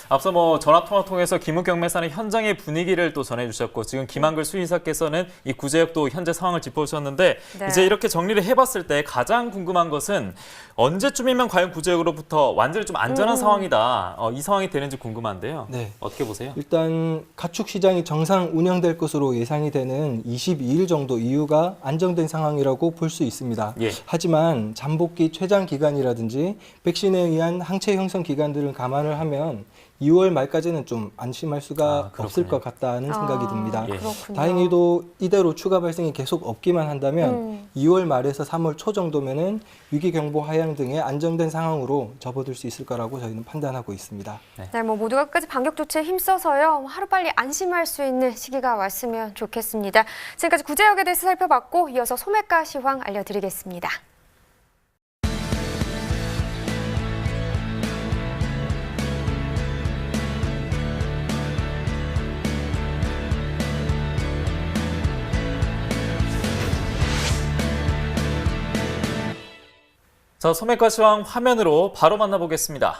Speaker 3: 앞서 뭐 전화통화 통해서 김우 경매사는 현장의 분위기를 또 전해주셨고, 지금 김한글 수의사께서는 이 구제역도 현재 상황을 짚어주셨는데,
Speaker 4: 네.
Speaker 3: 이제 이렇게 정리를 해봤을 때 가장 궁금한 것은 언제쯤이면 과연 구제역으로부터 완전히 좀 안전한 상황이다, 이 상황이 되는지 궁금한데요.
Speaker 9: 네.
Speaker 3: 어떻게 보세요?
Speaker 9: 일단 가축시장이 정상 운영될 것으로 예상이 되는 22일 정도 이후가 안정된 상황이라고 볼 수 있습니다.
Speaker 3: 예.
Speaker 9: 하지만 잠복기 최장 기간이라든지 백신에 의한 항체 형성 기간들을 감안을 하면 2월 말까지는 좀 안심할 수가
Speaker 3: 그렇군요.
Speaker 9: 없을 것 같다는 생각이 듭니다.
Speaker 3: 예.
Speaker 4: 그렇군요.
Speaker 9: 다행히도 이대로 추가 발생이 계속 없기만 한다면 2월 말에서 3월 초 정도면은 위기경보 하향 등의 안정된 상황으로 접어들 수 있을 거라고 저희는 판단하고 있습니다.
Speaker 4: 네, 뭐 모두가 끝까지 방역 조치에 힘써서요. 하루빨리 안심할 수 있는 시기가 왔으면 좋겠습니다. 지금까지 구제역에 대해서 살펴봤고, 이어서 소매가 시황 알려드리겠습니다.
Speaker 3: 자, 소매가 시황 화면으로 바로 만나보겠습니다.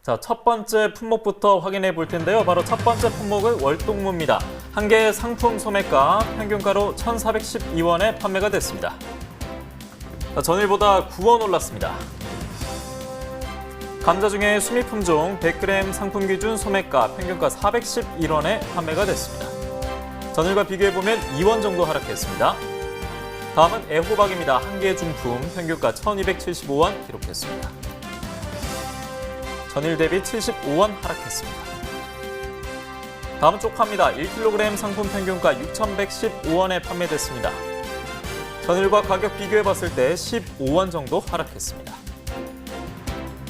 Speaker 3: 자, 첫 번째 품목부터 확인해 볼 텐데요. 바로 첫 번째 품목은 월동무입니다. 한 개의 상품 소매가 평균가로 1,412원에 판매가 됐습니다. 자, 전일보다 9원 올랐습니다. 감자 중에 수미품종 100g 상품 기준 소매가 평균가 411원에 판매가 됐습니다. 전일과 비교해보면 2원 정도 하락했습니다. 다음은 애호박입니다. 한 개 중품 평균가 1,275원 기록했습니다. 전일 대비 75원 하락했습니다. 다음은 쪽파입니다. 1kg 상품 평균가 6,115원에 판매됐습니다. 전일과 가격 비교해봤을 때 15원 정도 하락했습니다.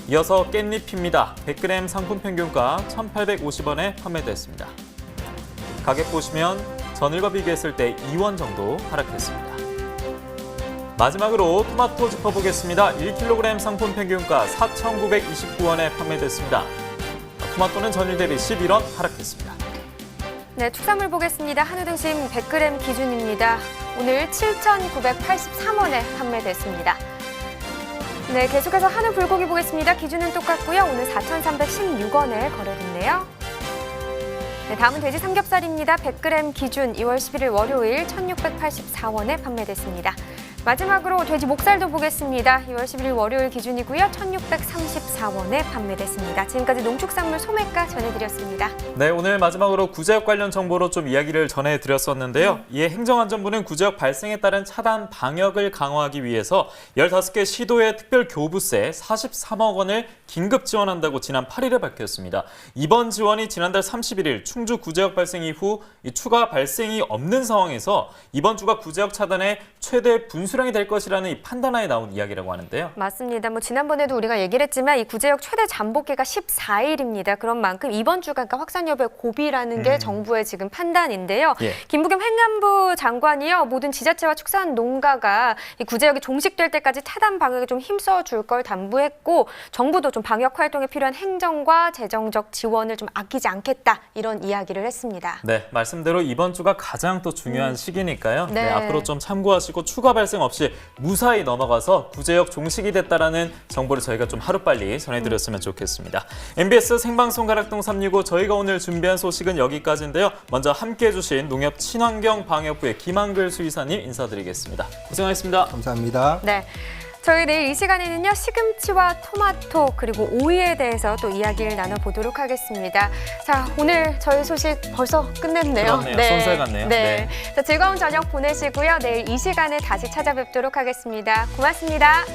Speaker 3: 이어서 깻잎입니다. 100g 상품 평균가 1,850원에 판매됐습니다. 가격 보시면 전일과 비교했을 때 2원 정도 하락했습니다. 마지막으로 토마토 짚어보겠습니다. 1kg 상품 평균가 4,929원에 판매됐습니다. 토마토는 전일 대비 11원 하락했습니다.
Speaker 4: 네, 축산물 보겠습니다. 한우 등심 100g 기준입니다. 오늘 7,983원에 판매됐습니다. 네, 계속해서 한우 불고기 보겠습니다. 기준은 똑같고요. 오늘 4,316원에 거래됐네요. 네, 다음은 돼지 삼겹살입니다. 100g 기준 2월 11일 월요일 1,684원에 판매됐습니다. 마지막으로 돼지 목살도 보겠습니다. 2월 11일 월요일 기준이고요. 1,634원에 판매됐습니다. 지금까지 농축산물 소매가 전해드렸습니다.
Speaker 3: 네, 오늘 마지막으로 구제역 관련 정보로 좀 이야기를 전해드렸었는데요. 이에 행정안전부는 구제역 발생에 따른 차단 방역을 강화하기 위해서 15개 시도의 특별 교부세 43억 원을 긴급 지원한다고 지난 8일에 밝혔습니다. 이번 지원이 지난달 31일 충주 구제역 발생 이후 이 추가 발생이 없는 상황에서 이번 주가 구제역 차단의 최대 분수령이 될 것이라는 이 판단하에 나온 이야기라고 하는데요.
Speaker 4: 맞습니다. 지난번에도 우리가 얘기를 했지만 이 구제역 최대 잠복기가 14일입니다. 그런 만큼 이번 주가 그러니까 확산 여부의 고비라는 게 정부의 지금 판단인데요.
Speaker 3: 예.
Speaker 4: 김부겸 행안부 장관이요. 모든 지자체와 축산 농가가 이 구제역이 종식될 때까지 차단 방역에 좀 힘써 줄 걸 당부했고 정부도 좀 방역 활동에 필요한 행정과 재정적 지원을 좀 아끼지 않겠다 이런 이야기를 했습니다.
Speaker 3: 네, 말씀대로 이번 주가 가장 또 중요한 시기니까요.
Speaker 4: 네.
Speaker 3: 네, 앞으로 좀 참고하시고 추가 발생 없이 무사히 넘어가서 구제역 종식이 됐다라는 정보를 저희가 좀 하루빨리 전해드렸으면 좋겠습니다. MBS 생방송 가락동 365 저희가 오늘 준비한 소식은 여기까지인데요. 먼저 함께해 주신 농협 친환경방역부의 김한글 수의사님 인사드리겠습니다. 고생하셨습니다.
Speaker 9: 감사합니다.
Speaker 4: 네. 저희 내일 이 시간에는요. 시금치와 토마토 그리고 오이에 대해서 또 이야기를 나눠보도록 하겠습니다. 자, 오늘 저희 소식 벌써 끝냈네요.
Speaker 3: 그렇네요. 손살 같네요.
Speaker 4: 네. 자, 즐거운 저녁 보내시고요. 내일 이 시간에 다시 찾아뵙도록 하겠습니다. 고맙습니다.